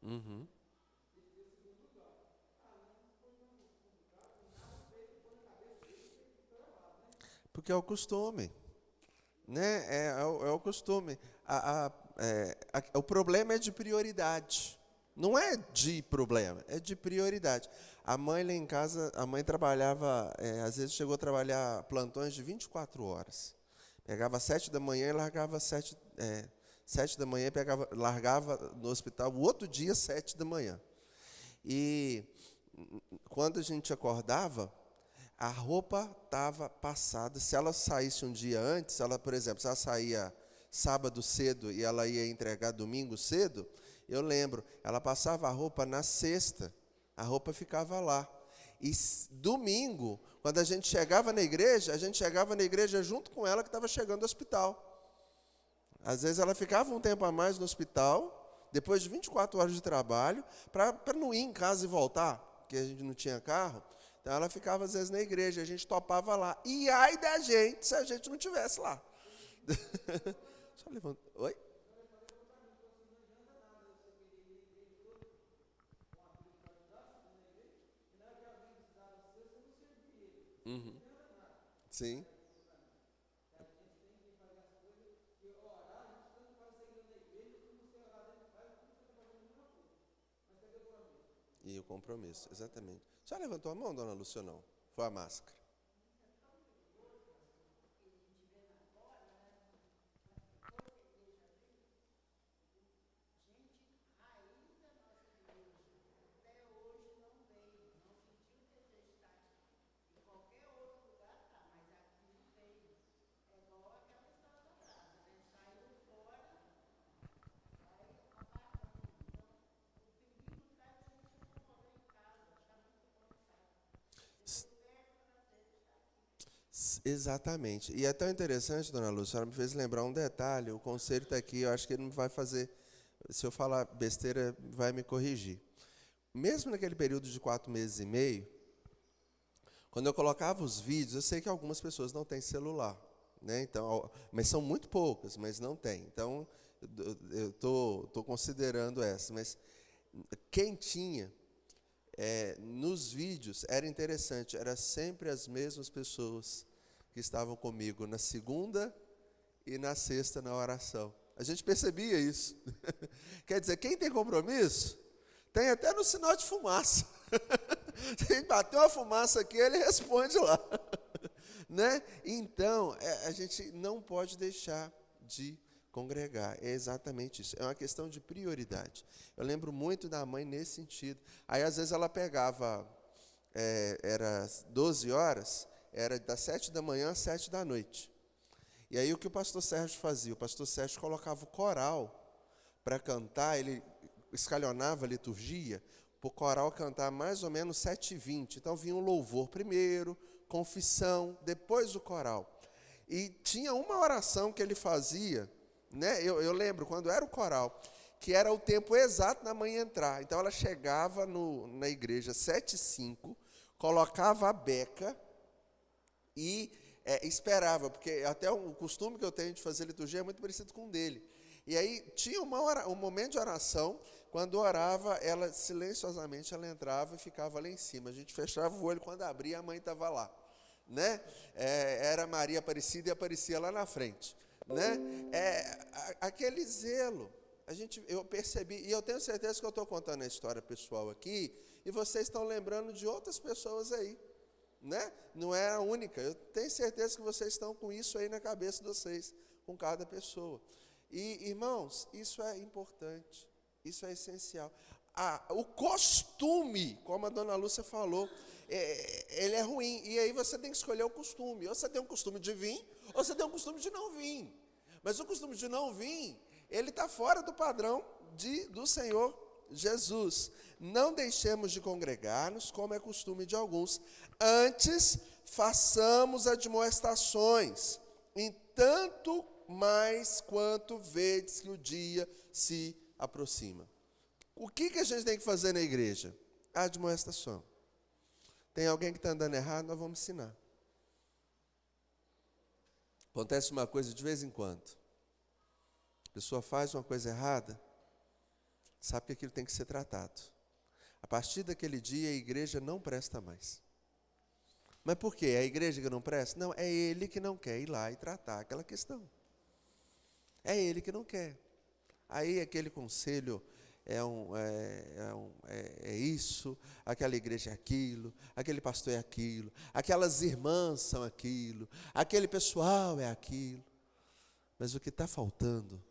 Uhum. Porque é o costume, né? É o costume. O problema é de prioridade. Não é de problema, é de prioridade. A mãe lá em casa, a mãe trabalhava, às vezes chegou a trabalhar plantões de 24 horas. Pegava 7 da manhã e largava 7 da manhã, largava no hospital o outro dia, 7 da manhã. E quando a gente acordava, a roupa estava passada. Se ela saísse um dia antes, por exemplo, se ela saía sábado cedo e ela ia entregar domingo cedo, eu lembro, ela passava a roupa na sexta, a roupa ficava lá. E domingo, quando a gente chegava na igreja junto com ela que estava chegando ao hospital. Às vezes ela ficava um tempo a mais no hospital, depois de 24 horas de trabalho, para não ir em casa e voltar, porque a gente não tinha carro. Então ela ficava às vezes na igreja, a gente topava lá. E ai da gente se a gente não estivesse lá. Só levanta. Oi? Uhum. Sim. E o compromisso, exatamente. Já levantou a mão, dona Lúcia, ou não? Foi a máscara. Exatamente. E é tão interessante, dona Lúcia, ela me fez lembrar um detalhe, o conselho está aqui, eu acho que ele não vai fazer, se eu falar besteira, vai me corrigir. Mesmo naquele período de 4 meses e meio, quando eu colocava os vídeos, eu sei que algumas pessoas não têm celular, né? Então, mas são muito poucas, mas não têm. Então, eu estou considerando essa. Mas quem tinha, nos vídeos, era interessante, era sempre as mesmas pessoas que estavam comigo na segunda e na sexta na oração. A gente percebia isso. Quer dizer, quem tem compromisso, tem até no sinal de fumaça. Se bater uma fumaça aqui, ele responde lá. Né? Então, a gente não pode deixar de congregar. É exatamente isso. É uma questão de prioridade. Eu lembro muito da mãe nesse sentido. Aí, às vezes, ela pegava, era 12 horas, era das 7 da manhã às 7 da noite. E aí, o que o pastor Sérgio fazia? O pastor Sérgio colocava o coral para cantar, ele escalonava a liturgia, para o coral cantar mais ou menos 7h20. Então, vinha um louvor primeiro, confissão, depois o coral. E tinha uma oração que ele fazia, né? Eu lembro, quando era o coral, que era o tempo exato da mãe entrar. Então, ela chegava na igreja 7h05, colocava a beca e esperava, porque até o costume que eu tenho de fazer liturgia é muito parecido com o dele. E aí tinha um momento de oração, quando orava, ela silenciosamente ela entrava e ficava lá em cima. A gente fechava o olho, quando abria, a mãe estava lá. Né? Era Maria Aparecida e aparecia lá na frente. Né? Aquele zelo, eu percebi, e eu tenho certeza que eu estou contando a história pessoal aqui, e vocês estão lembrando de outras pessoas aí. Né? Não é a única, eu tenho certeza que vocês estão com isso aí na cabeça de vocês, com cada pessoa. E, irmãos, isso é importante, isso é essencial. O costume, como a dona Lúcia falou, ele é ruim, e aí você tem que escolher o costume. Ou você tem um costume de vir, ou você tem um costume de não vir. Mas o costume de não vir, ele está fora do padrão do Senhor Jesus. Não deixemos de congregar-nos, como é costume de alguns. Antes, façamos admoestações, em tanto mais quanto vedes que o dia se aproxima. O que a gente tem que fazer na igreja? Admoestação. Tem alguém que está andando errado, nós vamos ensinar. Acontece uma coisa de vez em quando. A pessoa faz uma coisa errada, sabe que aquilo tem que ser tratado. A partir daquele dia, a igreja não presta mais. Mas por quê? É a igreja que não presta? Não, é ele que não quer ir lá e tratar aquela questão. É ele que não quer. Aí aquele conselho é isso, aquela igreja é aquilo, aquele pastor é aquilo, aquelas irmãs são aquilo, aquele pessoal é aquilo. Mas o que está faltando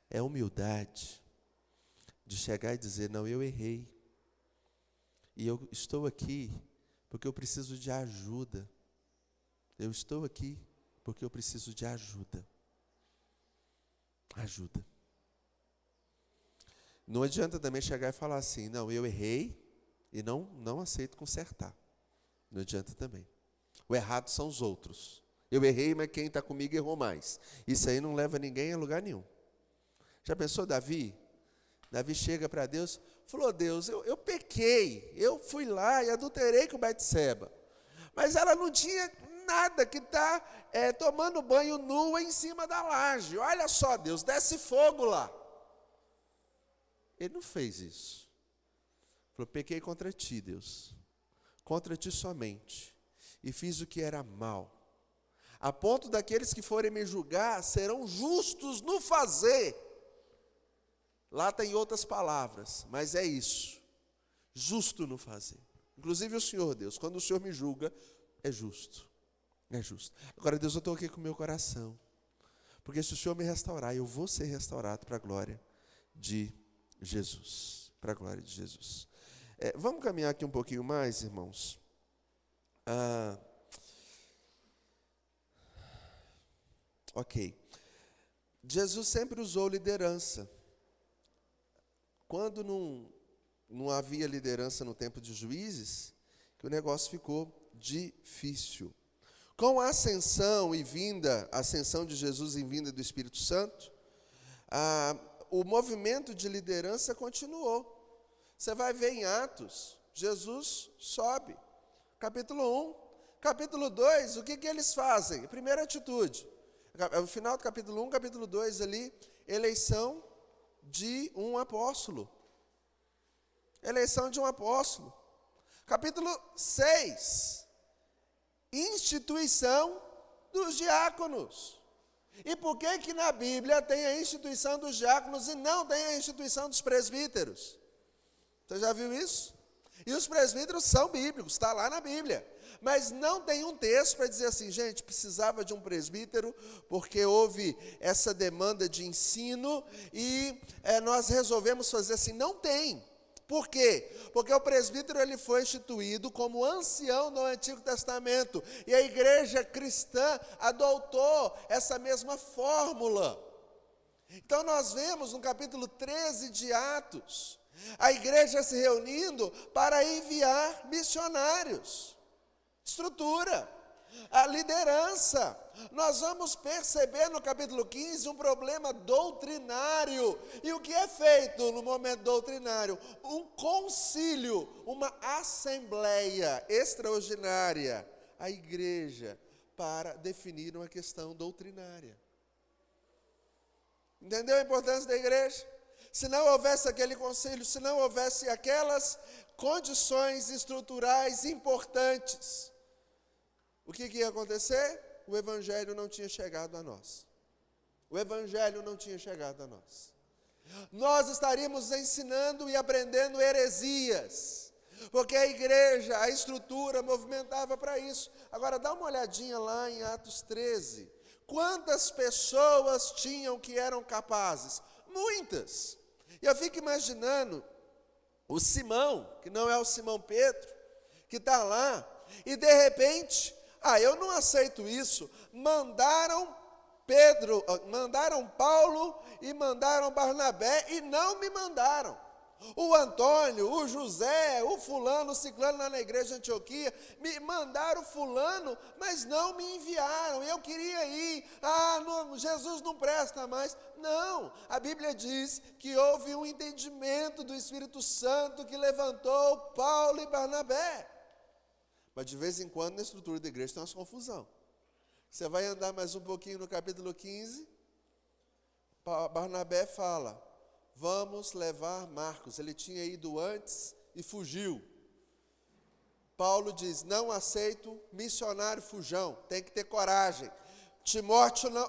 é humildade de chegar e dizer, não, eu errei. E eu estou aqui porque eu preciso de ajuda. Eu estou aqui porque eu preciso de ajuda. Ajuda. Não adianta também chegar e falar assim, não, eu errei e não aceito consertar. Não adianta também. O errado são os outros. Eu errei, mas quem está comigo errou mais. Isso aí não leva ninguém a lugar nenhum. Já pensou Davi? Davi chega para Deus, falou, Deus, eu pequei, eu fui lá e adulterei com Betseba. Mas ela não tinha nada que está tomando banho nua em cima da laje. Olha só, Deus, desce fogo lá. Ele não fez isso. Falou, pequei contra ti, Deus. Contra ti somente. E fiz o que era mal. A ponto daqueles que forem me julgar serão justos no fazer. Lá tem outras palavras, mas é isso. Justo no fazer. Inclusive o Senhor, Deus, quando o Senhor me julga, é justo. É justo. Agora, Deus, eu estou aqui com o meu coração. Porque se o Senhor me restaurar, eu vou ser restaurado para a glória de Jesus. Para a glória de Jesus. Vamos caminhar aqui um pouquinho mais, irmãos. Ok. Jesus sempre usou liderança. Quando não havia liderança no tempo de Juízes, que o negócio ficou difícil. Com a ascensão de Jesus e vinda do Espírito Santo, o movimento de liderança continuou. Você vai ver em Atos, Jesus sobe. Capítulo 1. Capítulo 2, o que eles fazem? Primeira atitude. No final do capítulo 1, capítulo 2 ali, eleição de um apóstolo. Eleição de um apóstolo. Capítulo 6, instituição dos diáconos. E por que na Bíblia tem a instituição dos diáconos e não tem a instituição dos presbíteros? Você já viu isso? E os presbíteros são bíblicos, está lá na Bíblia. Mas não tem um texto para dizer assim, gente, precisava de um presbítero, porque houve essa demanda de ensino, e nós resolvemos fazer assim. Não tem. Por quê? Porque o presbítero ele foi instituído como ancião no Antigo Testamento, e a igreja cristã adotou essa mesma fórmula. Então nós vemos no capítulo 13 de Atos, a igreja se reunindo para enviar missionários. Estrutura, a liderança. Nós vamos perceber no capítulo 15 um problema doutrinário. E o que é feito no momento doutrinário? Um concílio, uma assembleia extraordinária, a igreja, para definir uma questão doutrinária. Entendeu a importância da igreja? Se não houvesse aquele concílio, se não houvesse aquelas condições estruturais importantes, o que ia acontecer? O evangelho não tinha chegado a nós. O evangelho não tinha chegado a nós. Nós estaríamos ensinando e aprendendo heresias, porque a igreja, a estrutura movimentava para isso. Agora dá uma olhadinha lá em Atos 13. Quantas pessoas tinham que eram capazes? Muitas. E eu fico imaginando o Simão, que não é o Simão Pedro, que está lá, e de repente, eu não aceito isso. Mandaram Paulo e mandaram Barnabé e não me mandaram. O Antônio, o José, o fulano, o ciclano lá na igreja de Antioquia, me mandaram fulano, mas não me enviaram. Eu queria ir, Jesus não presta mais. Não, a Bíblia diz que houve um entendimento do Espírito Santo que levantou Paulo e Barnabé. Mas de vez em quando na estrutura da igreja tem uma confusão. Você vai andar mais um pouquinho no capítulo 15, Barnabé fala, vamos levar Marcos. Ele tinha ido antes e fugiu. Paulo diz, não aceito missionário fujão, tem que ter coragem. Timóteo não,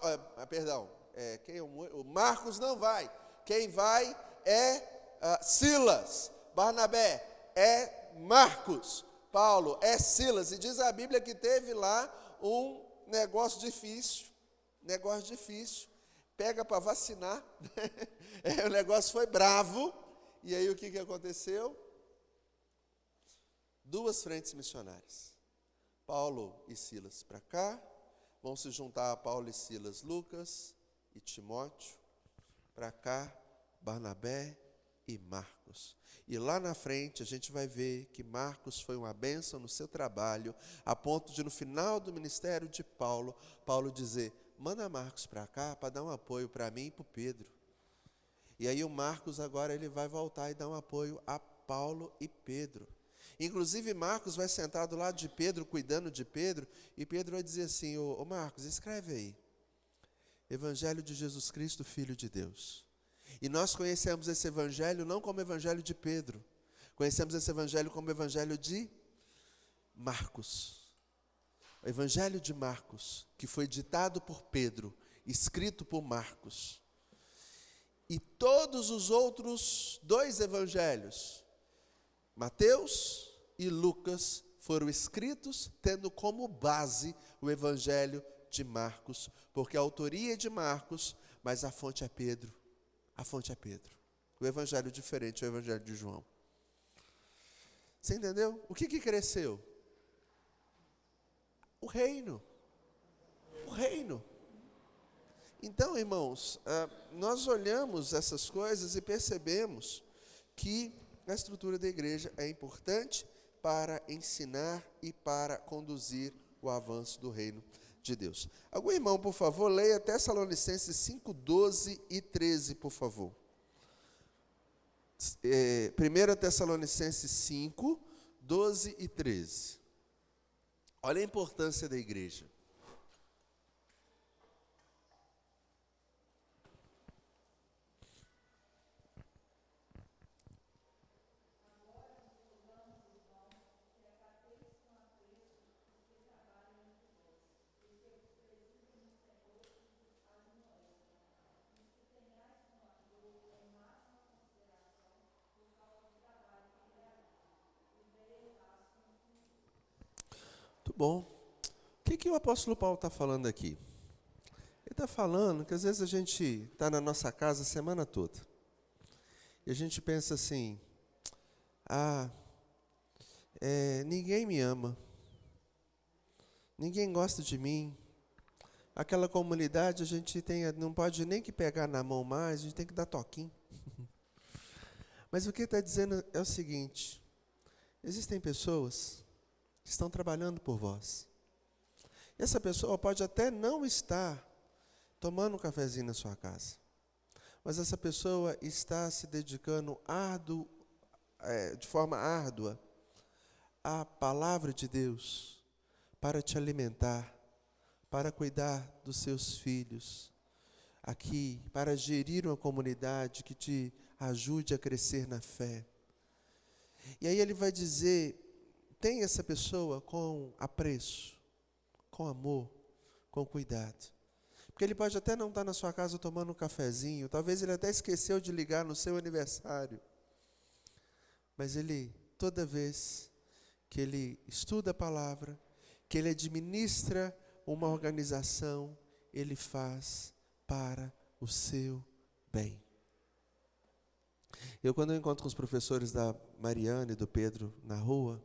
o Marcos não vai. Quem vai é Silas. Barnabé é Marcos. Paulo é Silas. E diz a Bíblia que teve lá um negócio difícil. Pega para vacinar. O negócio foi bravo. E aí o que aconteceu? 2 frentes missionárias. Paulo e Silas para cá. Vão se juntar a Paulo e Silas, Lucas e Timóteo. Para cá, Barnabé e Marcos. E lá na frente a gente vai ver que Marcos foi uma bênção no seu trabalho, a ponto de no final do ministério de Paulo dizer, manda Marcos para cá para dar um apoio para mim e para o Pedro. E aí o Marcos agora ele vai voltar e dar um apoio a Paulo e Pedro. Inclusive Marcos vai sentar do lado de Pedro, cuidando de Pedro, e Pedro vai dizer assim, ô Marcos, escreve aí, Evangelho de Jesus Cristo, Filho de Deus. E nós conhecemos esse evangelho não como evangelho de Pedro, conhecemos esse evangelho como evangelho de Marcos. O evangelho de Marcos, que foi ditado por Pedro, escrito por Marcos. E todos os outros 2 evangelhos, Mateus e Lucas, foram escritos tendo como base o evangelho de Marcos, porque a autoria é de Marcos, mas a fonte é Pedro. A fonte é Pedro. O evangelho diferente é o evangelho de João. Você entendeu? O que cresceu? O reino. O reino. Então, irmãos, nós olhamos essas coisas e percebemos que a estrutura da igreja é importante para ensinar e para conduzir o avanço do reino de Deus. Algum irmão, por favor, leia Tessalonicenses 5, 12 e 13, por favor. 1 Tessalonicenses 5, 12 e 13. Olha a importância da igreja. bom. O que o apóstolo Paulo está falando aqui? Ele está falando que às vezes a gente está na nossa casa a semana toda. E a gente pensa assim, ninguém me ama. Ninguém gosta de mim. Aquela comunidade a gente não pode nem que pegar na mão mais, a gente tem que dar toquinho. Mas o que está dizendo é o seguinte, existem pessoas que estão trabalhando por vós. Essa pessoa pode até não estar tomando um cafezinho na sua casa, mas essa pessoa está se dedicando de forma árdua à palavra de Deus para te alimentar, para cuidar dos seus filhos, aqui, para gerir uma comunidade que te ajude a crescer na fé. E aí ele vai dizer, tem essa pessoa com apreço, com amor, com cuidado. Porque ele pode até não estar na sua casa tomando um cafezinho, talvez ele até esqueceu de ligar no seu aniversário. Mas ele, toda vez que ele estuda a palavra, que ele administra uma organização, ele faz para o seu bem. Quando eu encontro com os professores da Mariana e do Pedro na rua,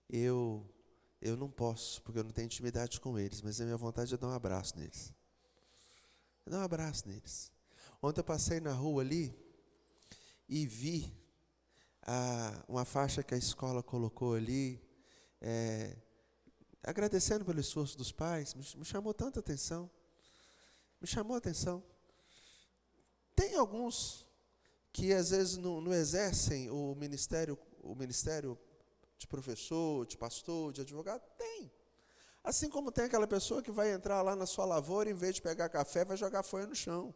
eu não posso, porque eu não tenho intimidade com eles, mas a minha vontade é dar um abraço neles. Dar um abraço neles. Ontem eu passei na rua ali e vi uma faixa que a escola colocou ali, agradecendo pelo esforço dos pais, me chamou tanta atenção. Me chamou a atenção. Tem alguns que às vezes não exercem o ministério de professor, de pastor, de advogado. Tem. Assim como tem aquela pessoa que vai entrar lá na sua lavoura, em vez de pegar café, vai jogar folha no chão.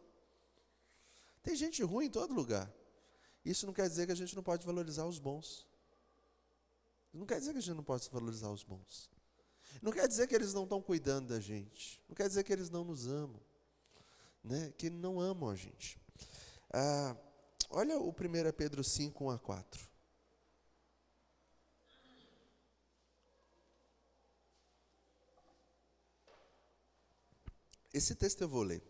Tem gente ruim em todo lugar. Isso não quer dizer que a gente não pode valorizar os bons. Não quer dizer que a gente não pode valorizar os bons. Não quer dizer que eles não estão cuidando da gente. Não quer dizer que eles não nos amam. Né? Que não amam a gente. Olha o 1 Pedro 5, 1-4. Esse texto eu vou ler.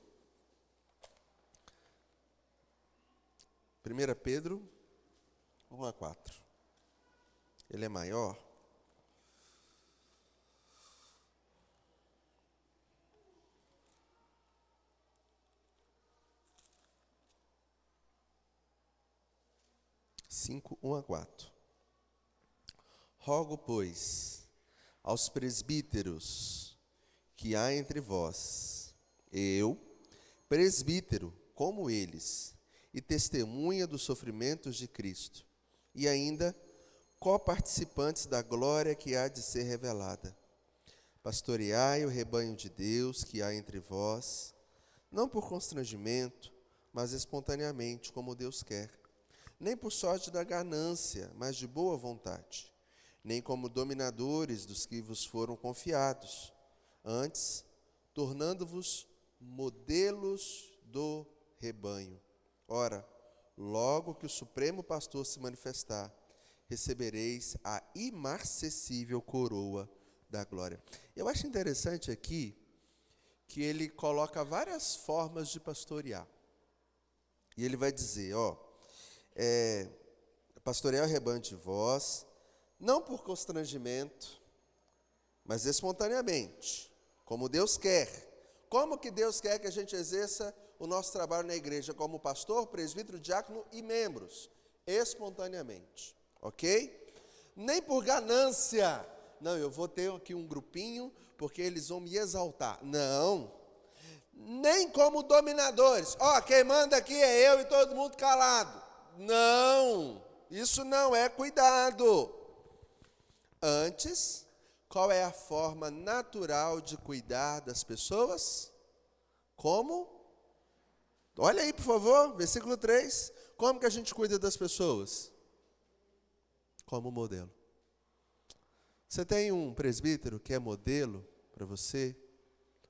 1 Pedro 1-4. Ele é maior. Cinco, 1-4. Rogo, pois, aos presbíteros que há entre vós, eu, presbítero, como eles, e testemunha dos sofrimentos de Cristo, e ainda coparticipantes da glória que há de ser revelada. Pastoreai o rebanho de Deus que há entre vós, não por constrangimento, mas espontaneamente, como Deus quer, nem por sorte da ganância, mas de boa vontade, nem como dominadores dos que vos foram confiados, antes, tornando-vos modelos do rebanho. Ora, logo que o Supremo Pastor se manifestar, recebereis a imarcessível coroa da glória. Eu acho interessante aqui que ele coloca várias formas de pastorear. E ele vai dizer, pastorear o rebanho de vós, não por constrangimento, mas espontaneamente, como Deus quer. Como que Deus quer que a gente exerça o nosso trabalho na igreja? Como pastor, presbítero, diácono e membros. Espontaneamente. Ok? Nem por ganância. Não, eu vou ter aqui um grupinho, porque eles vão me exaltar. Não. Nem como dominadores. Quem manda aqui é eu e todo mundo calado. Não. Isso não é cuidado. Antes, qual é a forma natural de cuidar das pessoas? Como? Olha aí, por favor, versículo 3. Como que a gente cuida das pessoas? Como modelo. Você tem um presbítero que é modelo para você?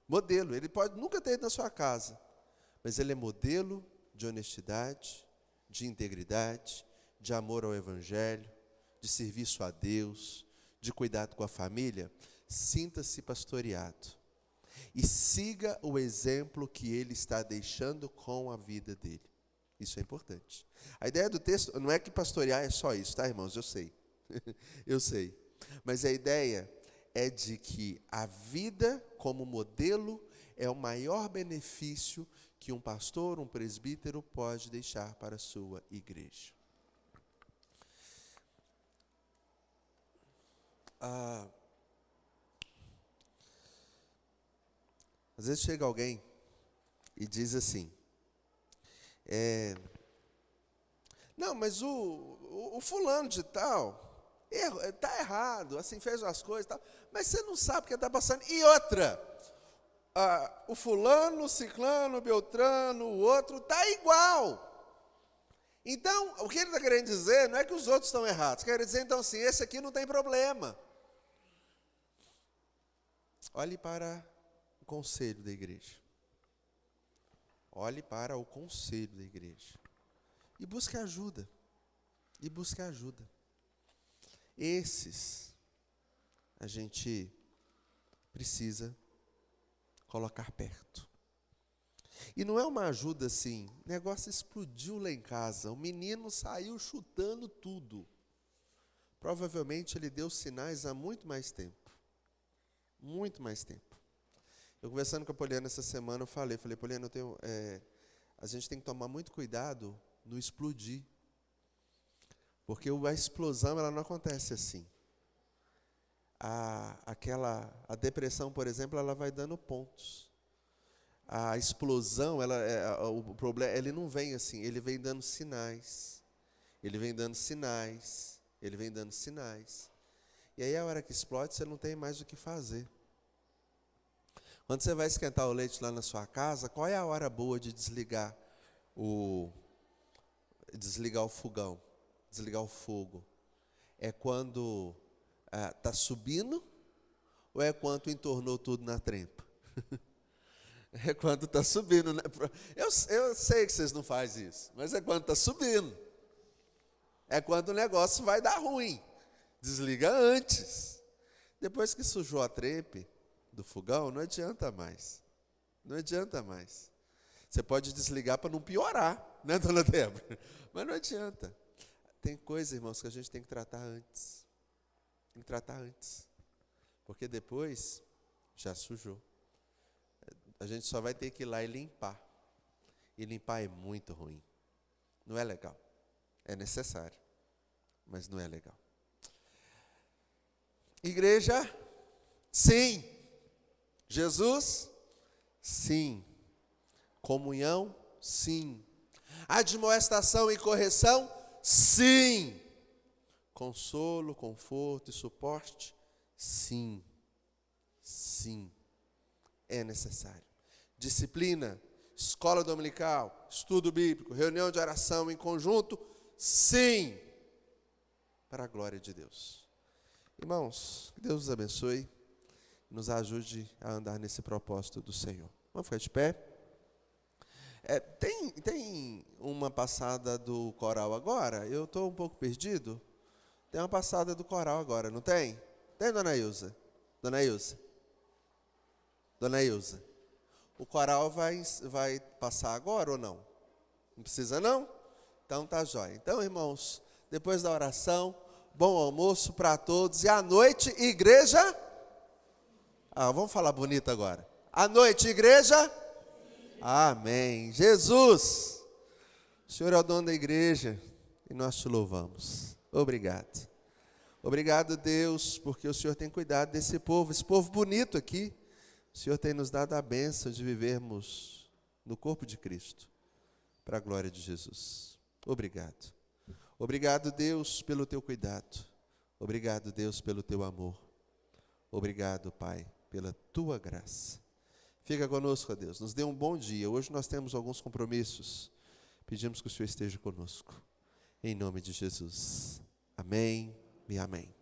Modelo, ele pode nunca ter ido na sua casa, mas ele é modelo de honestidade, de integridade, de amor ao Evangelho, de serviço a Deus, de cuidado com a família. sinta-se pastoreado e siga o exemplo que ele está deixando com a vida dele. Isso é importante. A ideia do texto não é que pastorear é só isso, tá, irmãos? Eu sei. Eu sei. Mas a ideia é de que a vida como modelo é o maior benefício que um pastor, um presbítero pode deixar para a sua igreja. Às vezes chega alguém e diz assim, não, mas o fulano de tal está errado, assim fez as coisas e tal, mas você não sabe o que está passando. E outra, o fulano, o ciclano, o beltrano, o outro, está igual. Então, o que ele está querendo dizer não é que os outros estão errados, quer dizer então assim, esse aqui não tem problema. Olhe para o conselho da igreja. Olhe para o conselho da igreja. E busque ajuda. E busque ajuda. Esses a gente precisa colocar perto. E não é uma ajuda assim, o negócio explodiu lá em casa, o menino saiu chutando tudo. Provavelmente ele deu sinais há muito mais tempo. Muito mais tempo. Eu conversando com a Poliana essa semana, eu falei, Poliana, a gente tem que tomar muito cuidado no explodir. Porque a explosão, ela não acontece assim. A depressão, por exemplo, ela vai dando pontos. A explosão, o problema, ele não vem assim, ele vem dando sinais. Ele vem dando sinais. Ele vem dando sinais. E aí, a hora que explode, você não tem mais o que fazer. Quando você vai esquentar o leite lá na sua casa, qual é a hora boa de desligar o fogão, desligar o fogo? É quando está subindo ou é quando entornou tudo na trempa? É quando está subindo. Né? Eu sei que vocês não fazem isso, mas é quando está subindo. É quando o negócio vai dar ruim. Desliga antes. Depois que sujou a trempe do fogão, não adianta mais. Não adianta mais. Você pode desligar para não piorar, né, dona Débora? Mas não adianta. Tem coisa, irmãos, que a gente tem que tratar antes. Tem que tratar antes. Porque depois já sujou. A gente só vai ter que ir lá e limpar. E limpar é muito ruim. Não é legal. É necessário, mas não é legal. Igreja, sim. Jesus, sim. Comunhão, sim. Admoestação e correção, sim. Consolo, conforto e suporte, sim. Sim. É necessário. Disciplina, escola dominical, estudo bíblico, reunião de oração em conjunto, sim. Para a glória de Deus. Irmãos, que Deus os abençoe e nos ajude a andar nesse propósito do Senhor. Vamos ficar de pé? Tem uma passada do coral agora? Eu estou um pouco perdido. Tem uma passada do coral agora, não tem? Tem, dona Ilza? Dona Ilza? Dona Ilza? O coral vai passar agora ou não? Não precisa não? Então tá jóia. Então, irmãos, depois da oração, bom almoço para todos. E à noite, igreja? Vamos falar bonito agora. À noite, igreja? Amém. Jesus, o Senhor é o dono da igreja e nós te louvamos. Obrigado. Obrigado, Deus, porque o Senhor tem cuidado desse povo, esse povo bonito aqui. O Senhor tem nos dado a bênção de vivermos no corpo de Cristo, para a glória de Jesus. Obrigado. Obrigado, Deus, pelo teu cuidado. Obrigado, Deus, pelo teu amor. Obrigado, Pai, pela tua graça. Fica conosco, ó Deus. Nos dê um bom dia. Hoje nós temos alguns compromissos. Pedimos que o Senhor esteja conosco. Em nome de Jesus. Amém e amém.